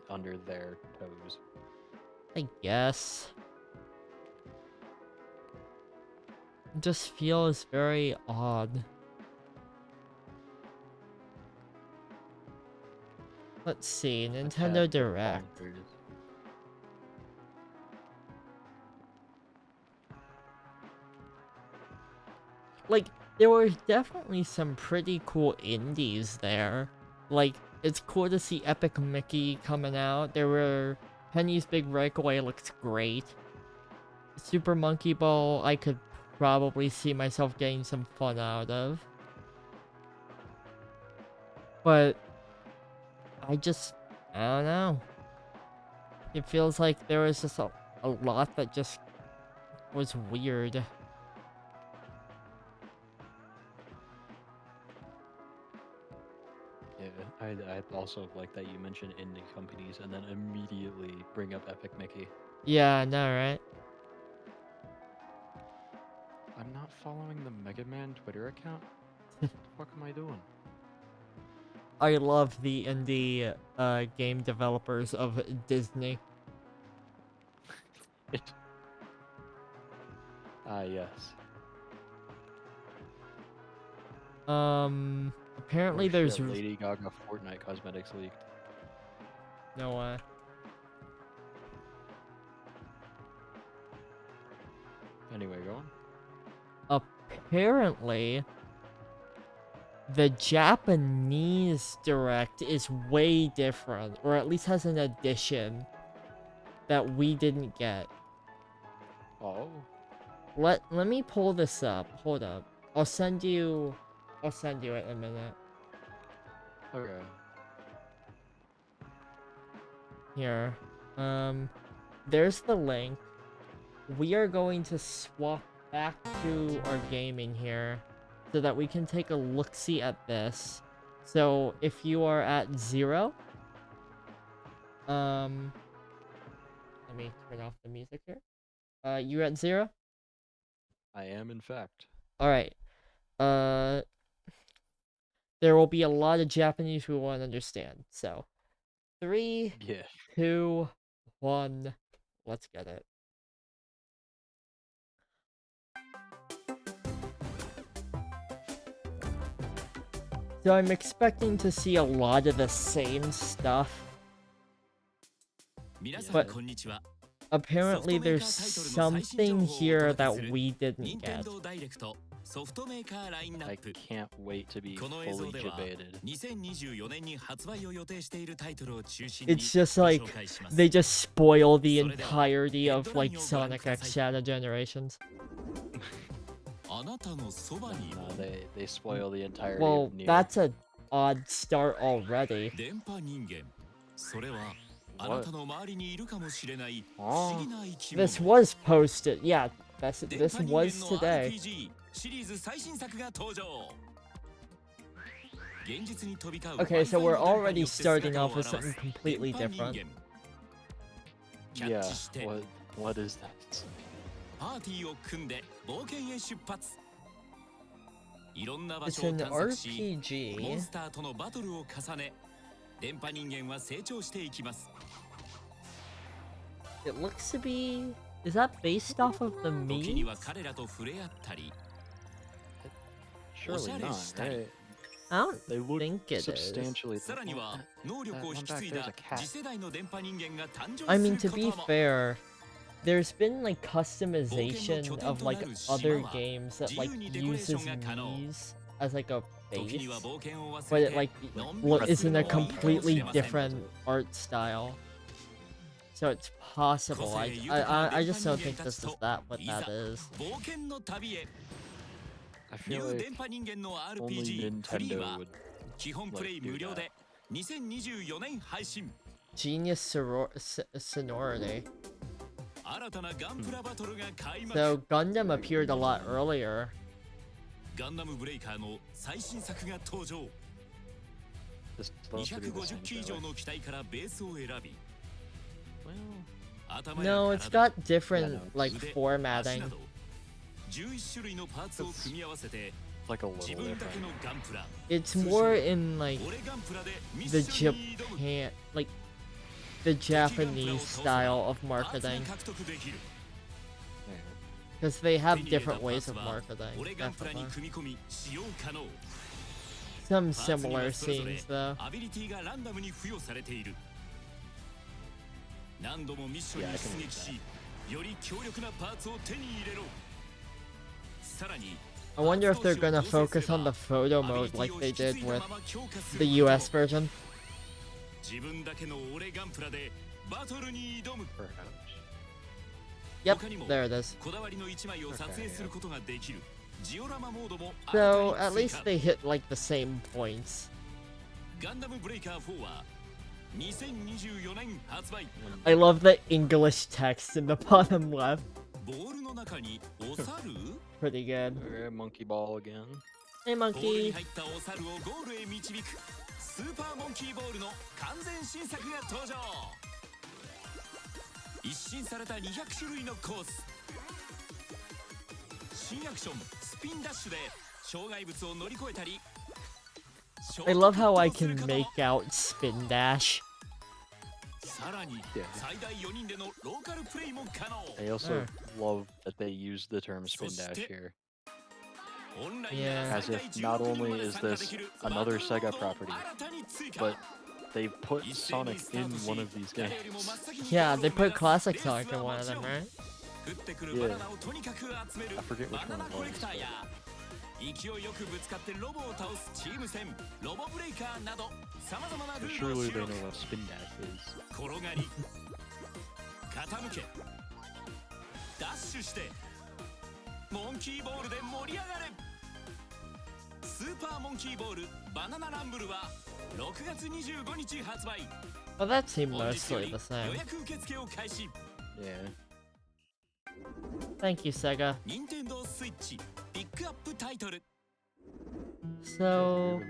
under their toes. I guess it just feels very odd. Let's see, Nintendo Direct. Bonkers. Like, there were definitely some pretty cool indies there. Like, it's cool to see Epic Mickey coming out. There were Penny's Big Breakaway looks great. Super Monkey Ball, I could probably see myself getting some fun out of. But I don't know. It feels like there was just a lot that just was weird. Yeah, I also like that you mentioned indie companies and then immediately bring up Epic Mickey. Yeah, I know, right? I'm not following the Mega Man Twitter account? What the fuck am I doing? I love the indie game developers of Disney. Yes. Apparently Oh, there's shit, Lady Gaga Fortnite cosmetics leaked. no way. Anyway, go on. Apparently the Japanese Direct is way different, or at least has an addition that we didn't get. Oh. Let me pull this up. Hold up. I'll send you it in a minute. Okay. Here. There's the link. We are going to swap back to our game in here so that we can take a look-see at this. So if you are at 0, let me turn off the music here. You're at 0? I am, in fact. Alright. There will be a lot of Japanese we won't understand. So, 3, Yeah. 2, 1, let's get it. So I'm expecting to see a lot of the same stuff. But apparently there's something here that we didn't get. I can't wait to be fully debated. It's just like they just spoil the entirety of like Sonic X Shadow Generations. No, they spoil the entirety Well, of Nier. that's an odd start already. What? Oh. This was posted, yeah, this was today. Okay, so we're already starting off with something completely different. Yeah, what is that? It's an RPG. It looks to be... Is that based off of the Mii? Surely not, right? I don't They look think it is. substantially. That one back there's a cat. I mean, to be fair, there's been like customization of like other games that like uses Mii's as like a base, but it like is in a completely different art style. So it's possible. I just don't think this is what that is. I feel like only Nintendo would like do that. Genius sonority. So Gundam appeared a lot earlier. This is supposed to be the same show. No, it's got different like formatting. Like a little different. It's more in like the Japan, like the Japanese style of marketing. Because they have different ways of marketing, definitely. Some similar scenes though. Yeah, I can read I wonder if they're gonna focus on the photo mode like they did with the US version. Yep, there it is. So, at least they hit like the same points. I love the English text in the bottom left. Pretty good. Okay, monkey ball again. Hey, monkey. I love how I can make out Spin Dash. Yeah. I also love that they use the term spin dash here. Yeah. As if not only is this another Sega property, but they put Sonic in one of these games. Yeah, they put Classic Sonic in one of them, right? Yeah. I forget which one it was. But surely they know what spin dash is. Well, that seemed mostly the same. Yeah. Thank you, Sega. So,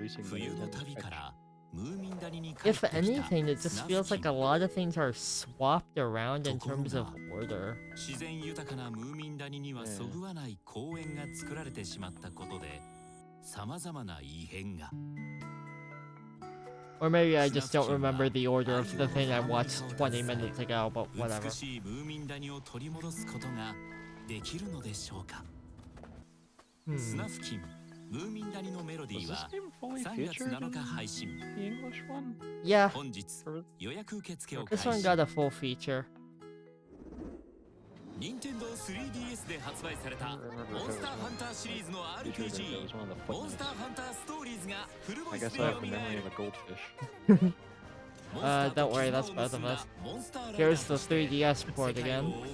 if anything, it just feels like a lot of things are swapped around in terms of order. Or maybe I just don't remember the order of the thing I watched 20 minutes ago, but whatever. Was this game fully featured in the English one? Yeah, Or- this one got a full feature. 任天堂 3DS で発売された I don't remember モ if ン it スター was ハンターシリーズの featured or if it RPG was one of the モンスター footnotes. ハンターストーリーズがフルボ I イス guess で I have 蘇 the る memory of a goldfish. Don't worry, that's both of us. Here's the 3DS port again. One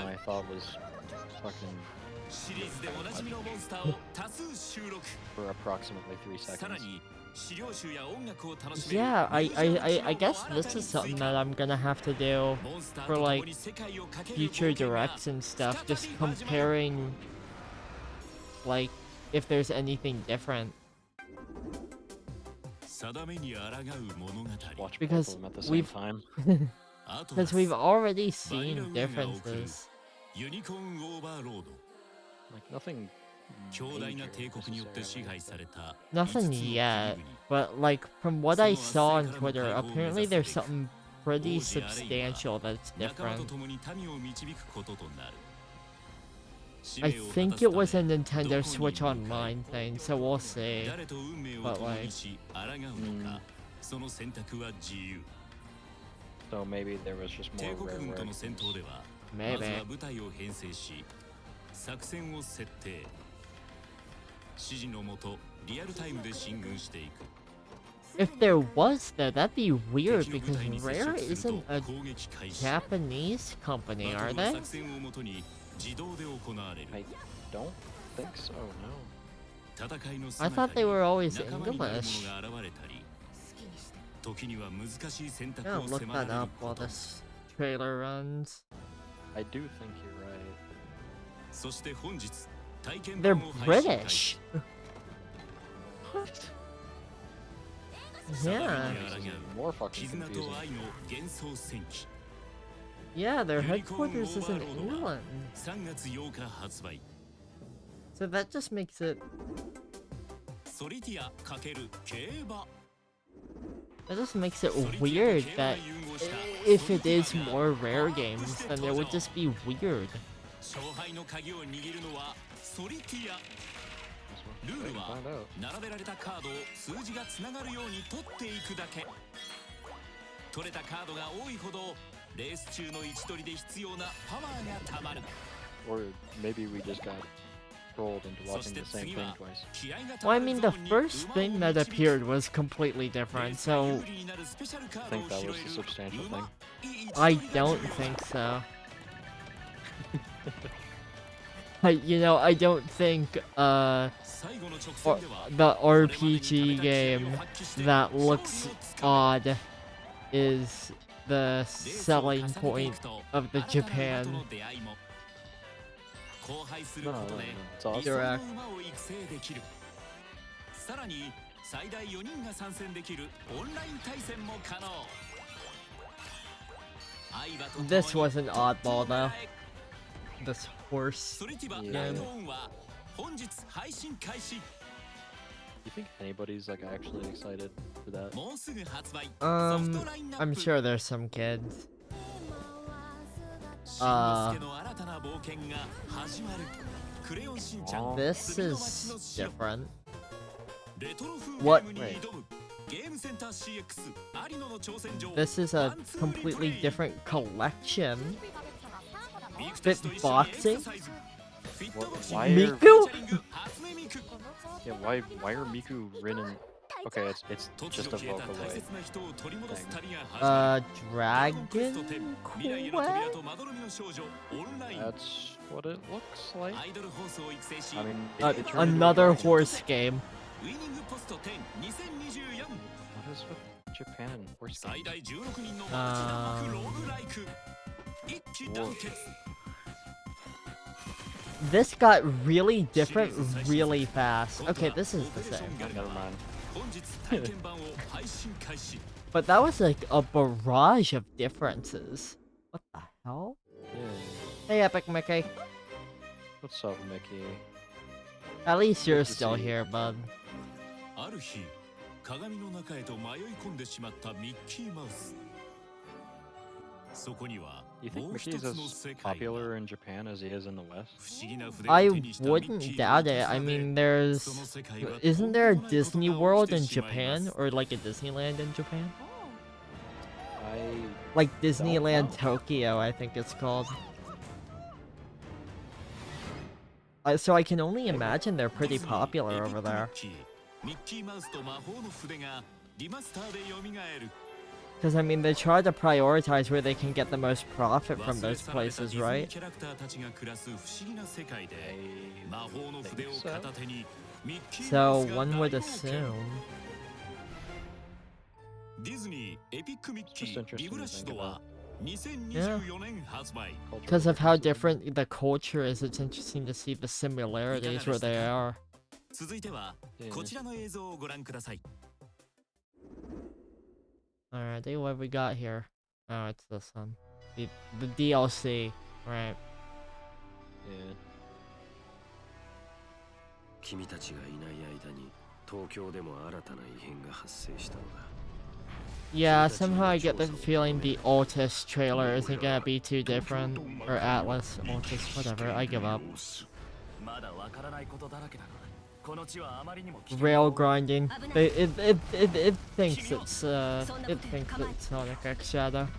I thought was fucking シリーズでおなじみのモンスターを多数収録 for approximately 3さら seconds. に資料集や音楽を楽しめる Yeah, I guess this is something that I'm gonna have to do モンスター for と共 like に世界を駆ける future 冒険が directs and stuff, just comparing like if there's anything different. 定めに抗う物語 Watch both Because of them at the same we've time. because we've already seen differences. ユニコーンオーバーロード Like nothing 強大な帝 major 国によって支 necessarily. 配された Nothing yet, but like from what I saw on Twitter, apparently there's something pretty substantial that's 仲間と different. 共に民を導くこととなる I think it was a Nintendo Switch Online thing, so we'll see. 誰と運命を But 共 like, にし抗うのかその選択は自由 So maybe there was just 帝 more 国 rare 軍との rarities. 戦闘ではま maybe. ずは部隊を編成し作戦を設定指示のもとリアルタイムで進軍していく If there was though, that'd be weird 敵の部 because 隊に接 Rare 触する isn't と a 攻撃開始 Japanese company, バ are トルは they? 作戦をもとに自動で行われる I don't think so, no. 戦いの I 姿 thought they に were always 仲間になる English. 者が現れたり時には難しい選択 Yeah, を look 迫ら that れる up こ while と this trailer runs. I do think you're right. そして本日体験 They're 版を配信開始 British. Yeah. This is more fucking 絆と confusing. 愛の幻想戦記 Yeah, their ユニコーン headquarters is オーバ in ーロードは England. 3月8日発売 So that just makes it ソリティア×競馬 that just makes it weird that if it is more rare games, then it would just be weird. 勝敗の鍵を握るのはソリティア This ル one. ー I ル can は find out. 並べられたカードを数字がつながるように取っていくだけ取れたカードが多いほどレース中の位置取りで必要なパワーがたまる Or maybe we just got trolled into そし watching て the same 次 thing は twice. 気合がた Well, ま I る mean, ゾ the ーンに first 馬 thing を that 導く appeared was completely レー different, スが so 有利になるスペシャルカー I ドを think that 拾 was え the る substantial 馬 thing. 位置 I 取りが don't 重要 think so. I don't think, 最後の直 or, 線では the RPG game that looks odd is the selling point of the Japan 荒廃する No, こ no, と no, で it's 理想 awesome. の馬を育成できるさらに最大4人が参戦できるオンライン対戦も可能 This was an oddball though. This horse ソリティバ Yeah. ライトオンは本日配信開始 You think anybody's like actually excited for that? もうすぐ発売ソフトラインナッ I'm プ sure there's some kids. しんのすけの新たな冒険が始まるクレヨンしんちゃん This 罪の is 街の城 different. レトロ風ゲ What? ームに挑むゲームセンター CX 有野の挑戦状 This is a ワンツーリプレ completely イ different collection. ミクたちと一緒に Boxing? エクササイズフィットボクシング Why are- Miku? フィーチャリング初音ミク Yeah, why are Miku written? Okay, it's 突 just 如 a 消えた大 Vocaloid. 切な人を取り戻す旅が始まる Dragon 未来への扉 Quest? とまどろみの少女オンライン That's what it looks like. アイドルホースを育成し I mean, Uh, it turned into another a- horse game. ウイニングポスト102024 What is with Japan and horse 最 games? 大16人のマルチ弾幕ローグライク一気団結 This got really different really fast. Okay, this is the same. Never mind. 本日体験版を配信開始 But that was like a barrage of differences. What the hell? Yeah. Hey, Epic Mickey. What's up, Mickey? At least you're Good to still see you. here, bud. ある日鏡の中へと迷い込んでしまったミッキーマウスそこには You think Mickey's as popular in Japan as he is in the West? I wouldn't doubt it. I mean, isn't there a Disney World in Japan? Or like a Disneyland in Japan? Like Disneyland Tokyo, I think it's called. So I can only imagine they're pretty popular over there. Because, I mean, they try to prioritize where they can get the most profit from those places, right? So, one would assume. Yeah. Because of how different the culture is, it's interesting to see the similarities where they are. Alrighty, what have we got here? Oh, it's this one. The DLC, right. Yeah. 君たちがいない間に東京でも新たな異変が発生したのだ。 Yeah, somehow I get the feeling the Altus trailer isn't gonna be too different. Or Atlas, Altus, whatever, I give up. Rail grinding. It thinks it's Sonic X Shadow.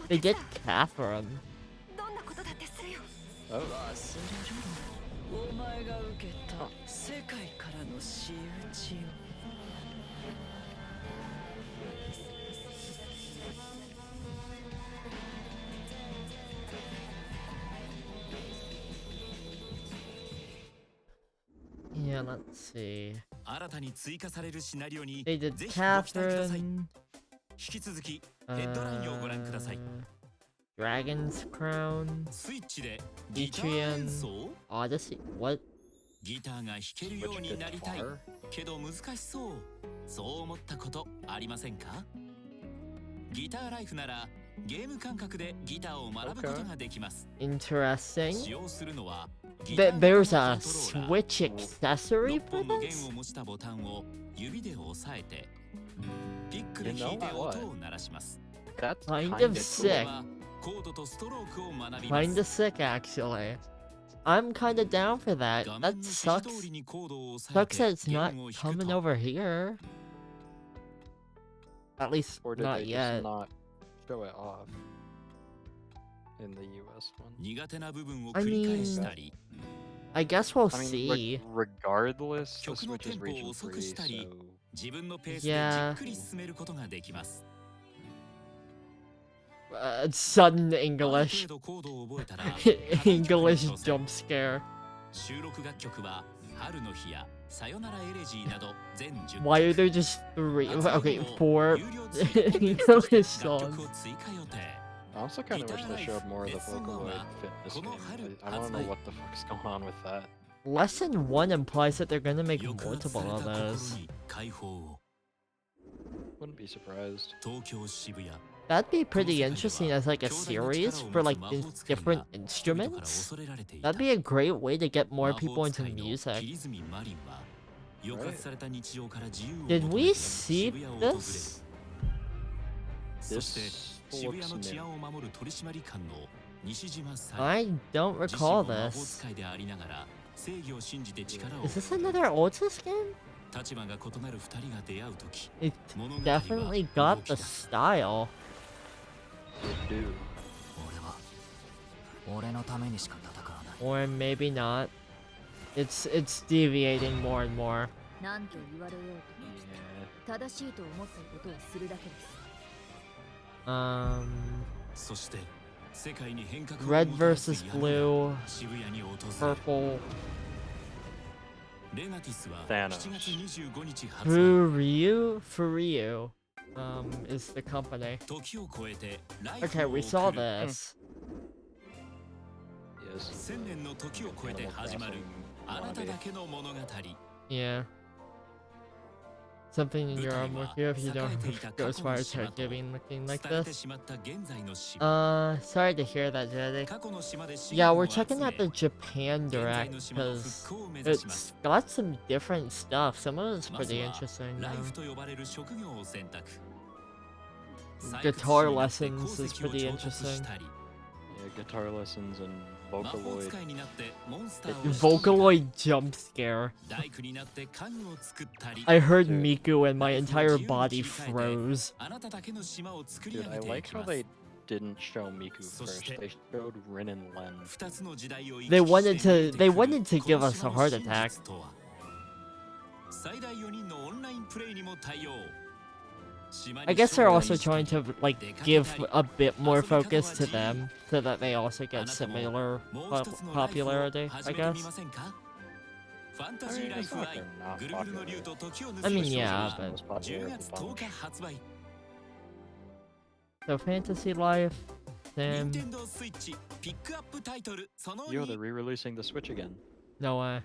They did Catherine. Oh. Yeah, let's see. They did Catherine. Dragon's Crown. Etrian. Odyssey. What? Interesting. There's a Switch accessory for this? You know what? That's kind of sick. Kinda sick, actually. I'm kinda down for that. That sucks. Sucks that it's not coming over here. At least Or did not they yet. just not show it off in the US one? I mean, I guess we'll see. Regardless, the Switch is region free, so... Yeah. Sudden English. English jump scare. Why are there just 3? Okay, 4 English songs. I also kind of wish they showed more of the Vocaloid fitness game. I don't know what the fuck is going on with that. Lesson 1 implies that they're gonna make multiple of those. Wouldn't be surprised. That'd be pretty interesting as like a series for like different instruments. That'd be a great way to get more people into music. Did we see this? This looks new. I don't recall this. Is this another Altus game? It definitely got the style. Or maybe not. It's deviating more and more. Red versus blue, purple. Thanos. Furyu, is the company. Okay, we saw this. Yes. Yeah. something in your arm with you if you don't have Ghostwire Tokyo being looking like this. Sorry to hear that, Jedi. Yeah, we're checking out the Japan Direct because it's got some different stuff. Some of it's pretty interesting though. Guitar lessons is pretty interesting. Yeah, guitar lessons and Vocaloid. Vocaloid jump scare. I heard Miku and my entire body froze. Dude, I like how they didn't show Miku first. They showed Rin and Len. They wanted to give us a heart attack. I guess they're also trying to like give a bit more focus to them so that they also get similar popularity, I guess. I mean, yeah, but so Fantasy Life, Sim. Yo, they're re-releasing the Switch again. No way.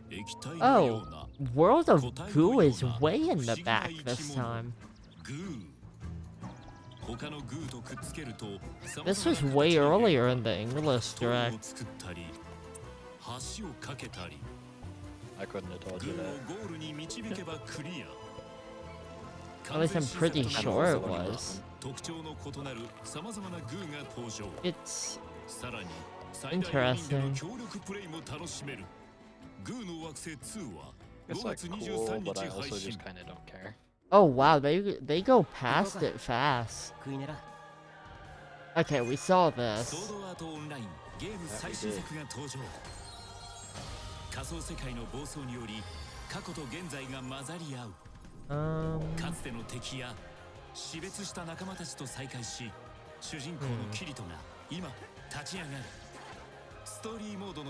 Oh, World of Goo is way in the back this time. This was way earlier in the English Direct. I couldn't have told you that. At least I'm pretty sure it was. It's interesting. It's like cool, but I also just kind of don't care. Oh wow, they go past it fast. Okay, we saw this.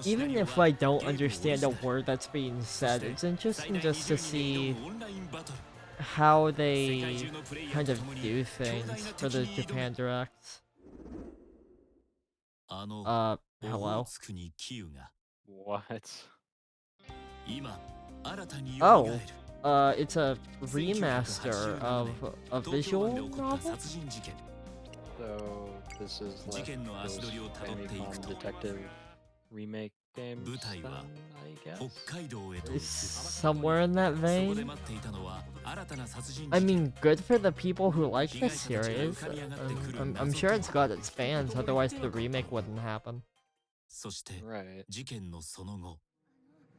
Even if I don't understand a word that's being said, it's interesting just to see how they kind of do things for the Japan Directs. Hello? What? Oh, it's a remaster of a visual novel? So, this is like those Famicom Detective remake games, then, I guess? Somewhere in that vein? I mean, good for the people who like this series. I'm sure it's got its fans, otherwise the remake wouldn't happen. Right.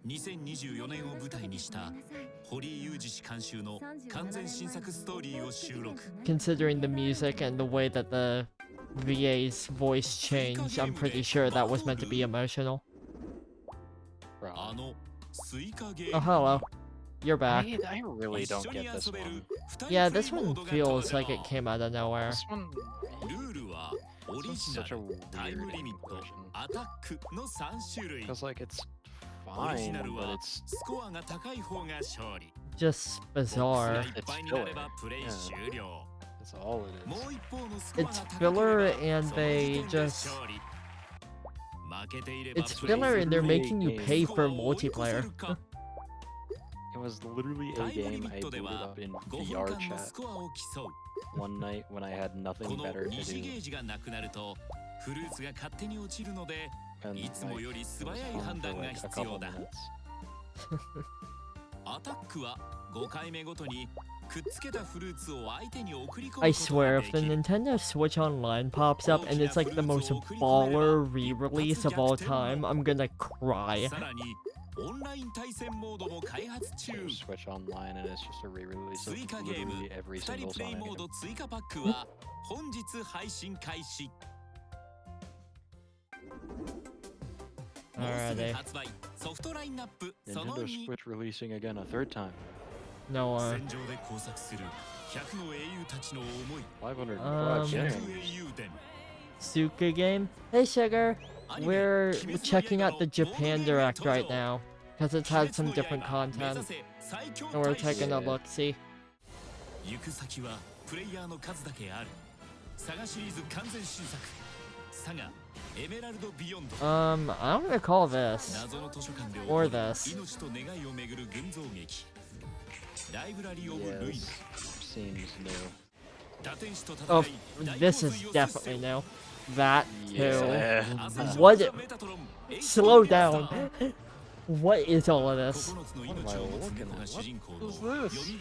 2024年を舞台にした堀井雄二氏監修の完全新作ストーリーを収録 Considering the music and the way that the VA's voice changed, I'm pretty sure that was meant to be emotional. Oh, hello. You're back. I really don't get this one. Yeah, this one feels like it came out of nowhere. This one's such a weird version. Because, like, it's fine, but it's just bizarre. It's filler. Yeah. That's all it is. It's filler and they just... It's filler and they're making you pay for multiplayer. It was literally a game I booted up in VR chat one night when I had nothing better to do. And it was fun for like a couple minutes. I swear, if the Nintendo Switch Online pops up and it's like the most baller re-release of all time, I'm gonna cry. Switch Online and it's just a re-release of literally every single Sonic game. Alrighty. Nintendo Switch releasing again a third time. No, 505 games. Suka game? Hey Sugar! We're checking out the Japan Direct right now, because it's had some different content. And we're taking a look-see. I don't recall this. Or this. Yes, seems new. Oh, this is definitely new. That too. Yeah. What? Slow down. What is all of this? What am I looking at? What is this?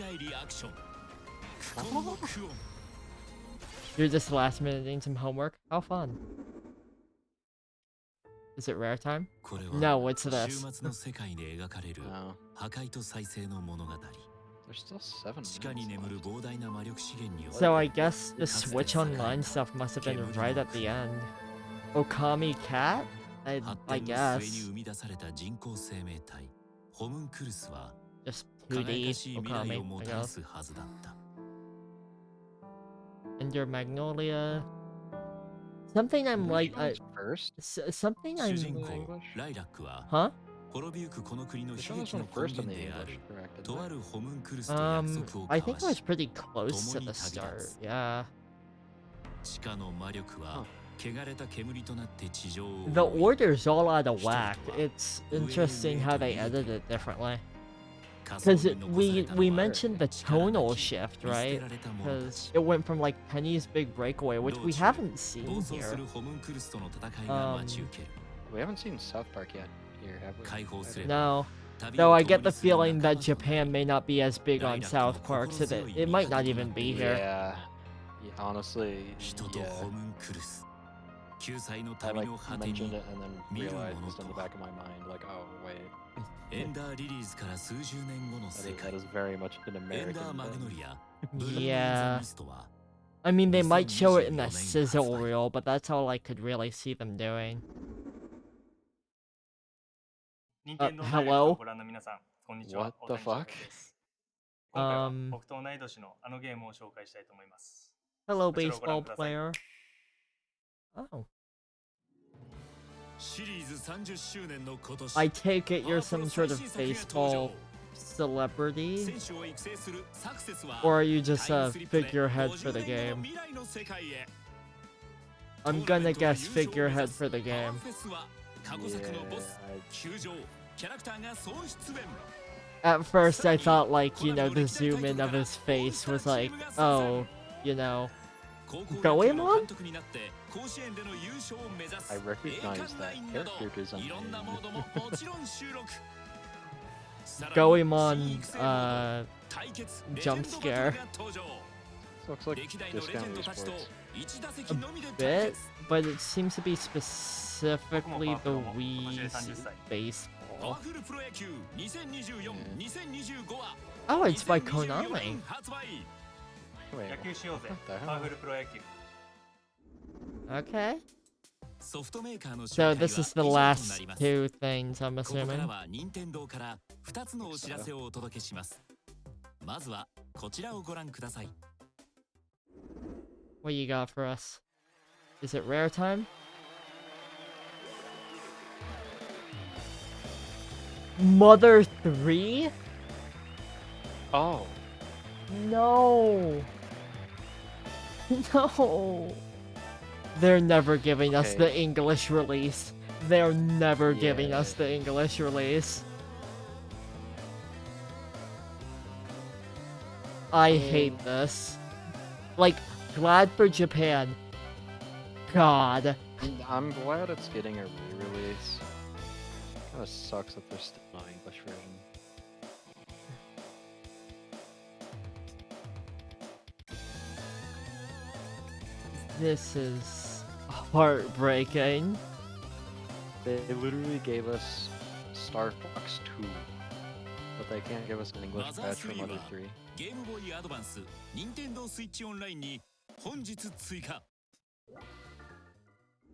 You're just last minute doing some homework? How fun. Is it rare time? No, it's this. No. There's still 7 minutes left. So I guess the Switch Online stuff must have been right at the end. Okami Cat? I guess. Just 2D Okami, I guess. And your Magnolia... Something I'm like... first? Something I'm... English? Huh? You showed this one first in the English, correct? I think I was pretty close to the start, yeah. The order's all out of whack. It's interesting how they edited it differently. Because we mentioned the tonal shift, right? Because it went from like Penny's Big Breakaway, which we haven't seen here. We haven't seen South Park yet here, have we? No. Though I get the feeling that Japan may not be as big on South Park, so that it might not even be here. Yeah, honestly, yeah. I like mentioned it and then realized in the back of my mind, like, oh wait. That is very much an American thing. Yeah. I mean, they might show it in the sizzle reel, but that's all I could really see them doing. Hello? What the fuck? Hello, baseball player. Oh. I take it you're some sort of baseball celebrity? Or are you just a figurehead for the game? I'm gonna guess figurehead for the game. At first I thought, like, you know, the zoom in of his face was like, oh, you know, Goemon? I recognize that character design. Goemon, jump scare. Looks like Discount Esports. A bit, but it seems to be specifically the Wii's baseball. Oh, it's by Konami. Wait, what the hell? Okay. So this is the last two things, I'm assuming. What you got for us? Is it rare time? Mother 3? Oh. No. No. They're never giving us the English release. They're never giving us the English release. I hate this. Like, glad for Japan. God. I'm glad it's getting a re-release. Kinda sucks that there's still no English version. This is heartbreaking. They literally gave us Star Fox 2, but they can't give us an English patch for Mother 3.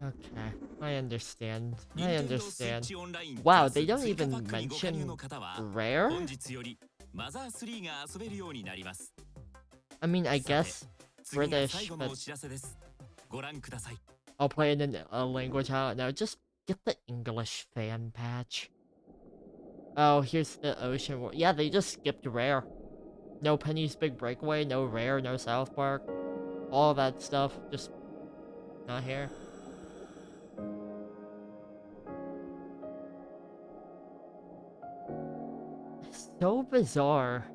Okay, I understand. I understand. Wow, they don't even mention rare? I mean, I guess British, but I'll play it in a language I don't know. Just get the English fan patch. Oh, here's the Ocean War. Yeah, they just skipped rare. No Penny's Big Breakaway, no rare, no South Park. All that stuff, just not here. So bizarre.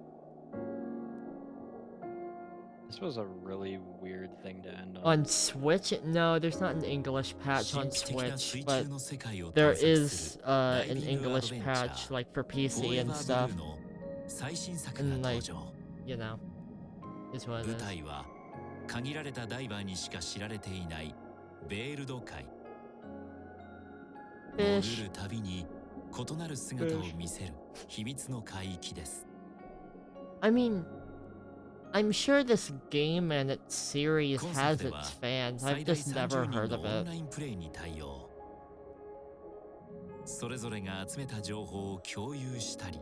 This was a really weird thing to end on. On Switch? No, there's not an English patch on Switch, but there is an English patch like for PC and stuff. And like, you know, is what it 舞 is. 台は限られたダイバーにしか知られていないベールド海。潜るたびに異なる姿を見せる秘密の海域です。I mean, I'm sure this game and its series has its fans. I've just never heard of オン it. ラインプレイに対応。それぞれが集めた情報を共有したり、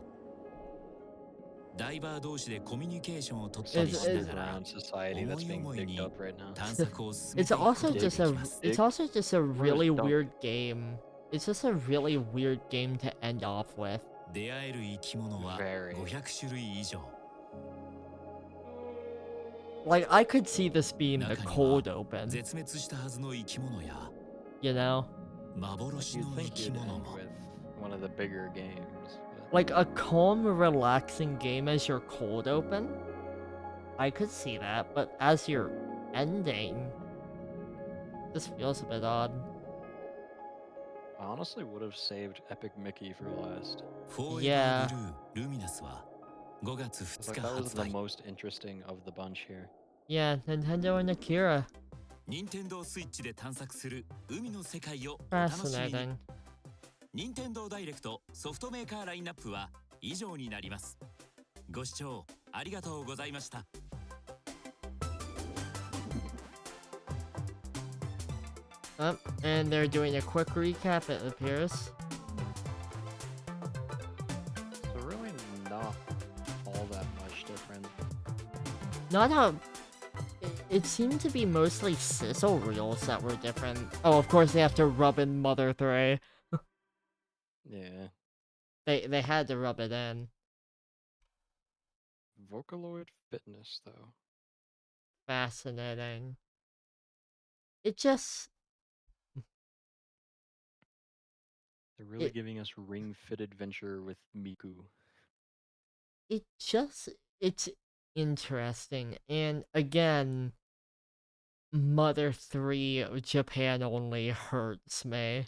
ダイバー同士でコミュニケーションを取ったりしながら、 Around society that's 思い being 思い digged に up right now. 探索を進め It's ていく also ことがで just き a ます。 it's also just a really dump? weird game. It's just a really weird game to end off with. 出会える生き物は Very. 500種類以上。 Like, I could see this being the 中に cold は open, 絶滅したはずの生き物や you know? 幻 You'd の生 think き you'd 物 end も。 with one of the bigger games. But Like a calm, relaxing game as your cold open? I could see that, but as your ending, this feels a bit odd. I honestly would have saved Epic Mickey for last. フォーエ Yeah. バーブルールミナスは5月 It's 2 like 日 that was 発 the 売。 most interesting of the bunch here. Yeah, Nintendo and Akira. 任天堂スイッチで探索する海の世界をお楽しみに。 Fascinating. 任天堂ダイレクトソフトメーカーラインナップは以上になります。ご視聴ありがとうございました。 And they're doing a quick recap, it appears. So really not all that much different. Not a... It seemed to be mostly sizzle reels that were different. Oh, of course they have to rub in Mother 3. Yeah. They had to rub it in. Vocaloid Fitness, though. Fascinating. It just... They're really giving us Ring Fit Adventure with Miku. It's interesting. And again, Mother 3 Japan only hurts me.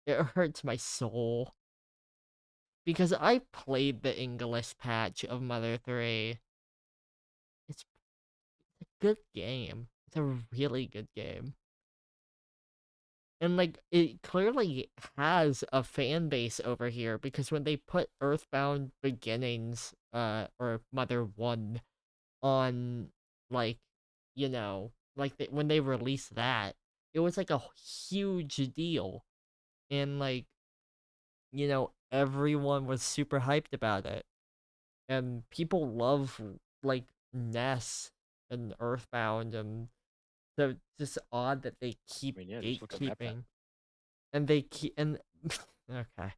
It hurts my soul. Because I played the English patch of Mother 3. It's a good game. It's a really good game. And like, it clearly has a fan base over here, because when they put Earthbound Beginnings, or Mother 1 on, like, you know, like, when they released that, it was like a huge deal. And like, you know, everyone was super hyped about it. And people love, like, Ness and Earthbound, and so it's just odd that they keep I mean, yeah, just look at that gatekeeping. And they keep, and okay.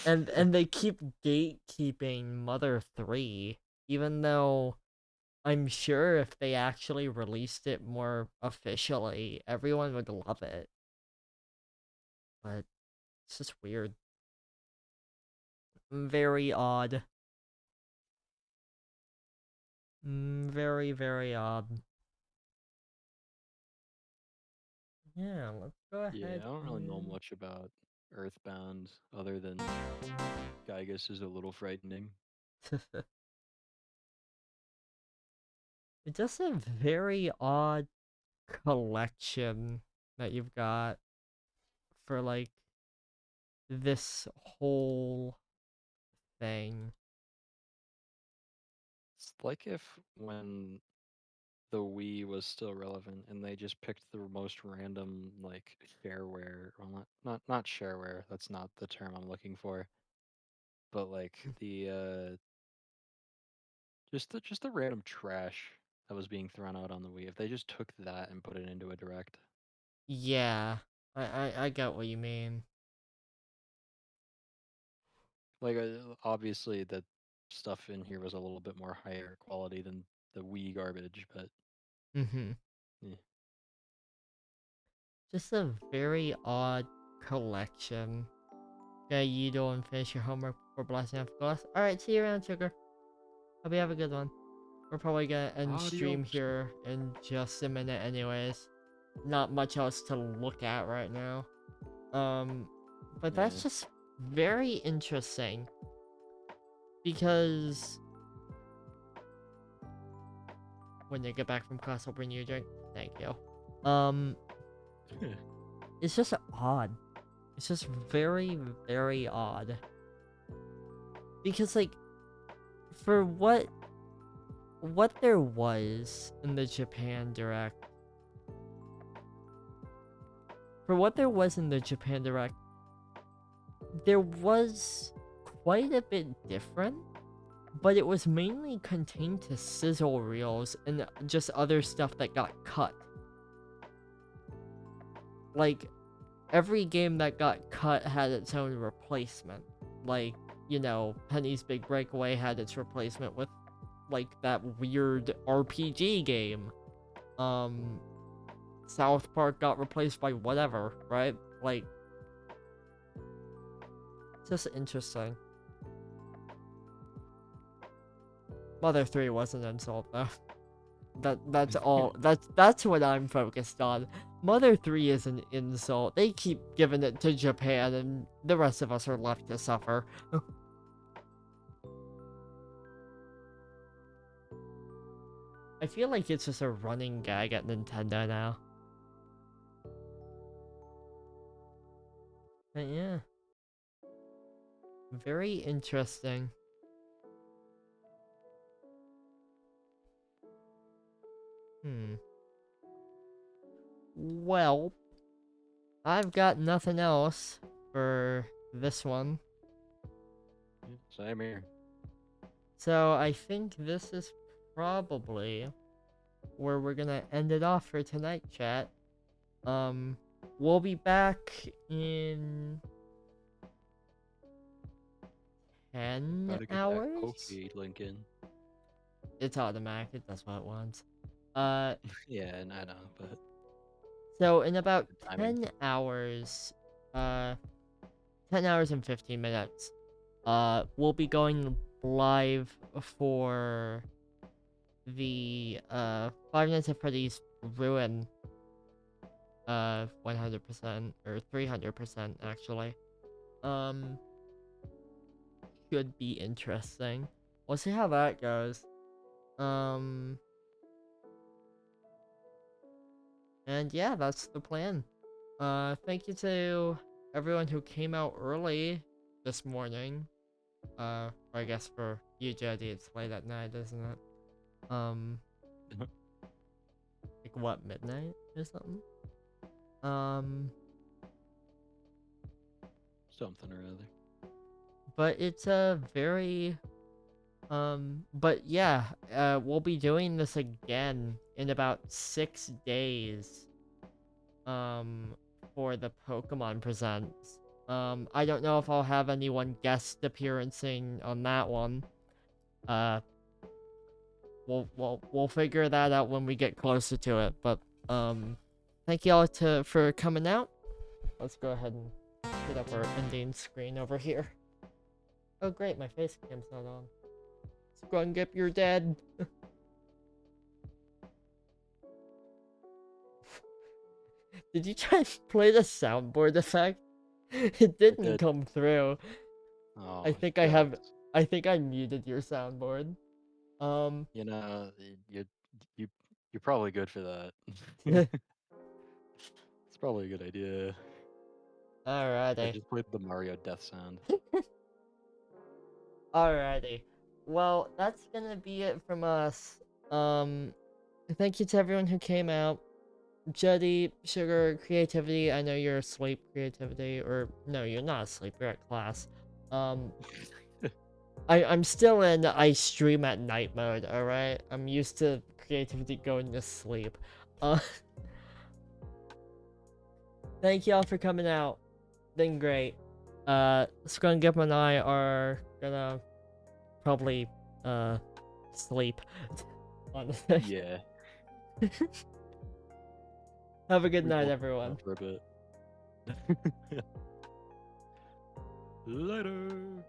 And they keep gatekeeping Mother 3, even though I'm sure if they actually released it more officially, everyone would love it. But it's just weird. Very odd. Very, very odd. Yeah, let's go ahead. Yeah, I don't really know and- much about Earthbound other than Gygus is a little frightening. It's just a very odd collection that you've got for, like, this whole thing. It's like if when the Wii was still relevant and they just picked the most random like shareware, well not shareware, that's not the term I'm looking for. But like the just the random trash that was being thrown out on the Wii. If they just took that and put it into a direct. Yeah, I get what you mean. Like obviously the stuff in here was a little bit more higher quality than the Wii garbage, but Mm-hmm. yeah. Just a very odd collection. Okay, you don't finish your homework for blasting off class. Alright, see you around, sugar. Hope you have a good one. we're probably gonna end stream Adios. here in just a minute anyways. Not much else to look at right now. But that's Yeah. just very interesting. Because when you get back from class, I'll bring you a drink. Thank you. It's just odd. It's just very, very odd. Because, like, for what there was in the Japan Direct, there was quite a bit different, but it was mainly contained to sizzle reels and just other stuff that got cut. Like, every game that got cut had its own replacement. Like, you know, Penny's Big Breakaway had its replacement with, like, that weird RPG game. South Park got replaced by whatever, right? Like, it's just interesting. Mother 3 was an insult, though. That's all. That's what I'm focused on. Mother 3 is an insult. They keep giving it to Japan, and the rest of us are left to suffer. I feel like it's just a running gag at Nintendo now. But yeah. Very interesting. Well, I've got nothing else for this one. Same here. So I think this is probably where we're gonna end it off for tonight, chat. We'll be back in 10 Gotta get hours? that Ko-fi link in. It's automatic, it does what it wants. Yeah, and I know, but So in about timing. 10 hours, 10 hours and 15 minutes, we'll be going live for the Five Nights at Freddy's Ruin 100% or 300% actually. Should be interesting. We'll see how that goes. And yeah, that's the plan. Thank you to everyone who came out early this morning. I guess for you, Jody, it's late at night, isn't it? Like what, midnight or something? Something or other. But it's a very, but yeah, we'll be doing this again in about 6 days, for the Pokemon Presents. I don't know if I'll have anyone guest appearancing on that one. We'll figure that out when we get closer to it, but, thank y'all for coming out. Let's go ahead and put up our ending screen over here. Oh great, my face cam's not on. Scrungip, you're dead. Did you try and play the soundboard effect? It didn't come through. Oh, I think I think I muted your soundboard. You know, you're probably good for that. It's probably a good idea. I Alrighty. just played the Mario death sound. Alrighty. Well, that's gonna be it from us. Thank you to everyone who came out. Juddy, Sugar, Creativity, I know you're asleep, Creativity, or no, you're not asleep, you're at class. I'm still in I stream at night mode, alright? I'm used to Creativity going to sleep. Thank y'all for coming out. Been great. Scrungip and I are gonna probably, sleep. Honestly. Yeah. Have a good We night, both everyone. for a bit. Later.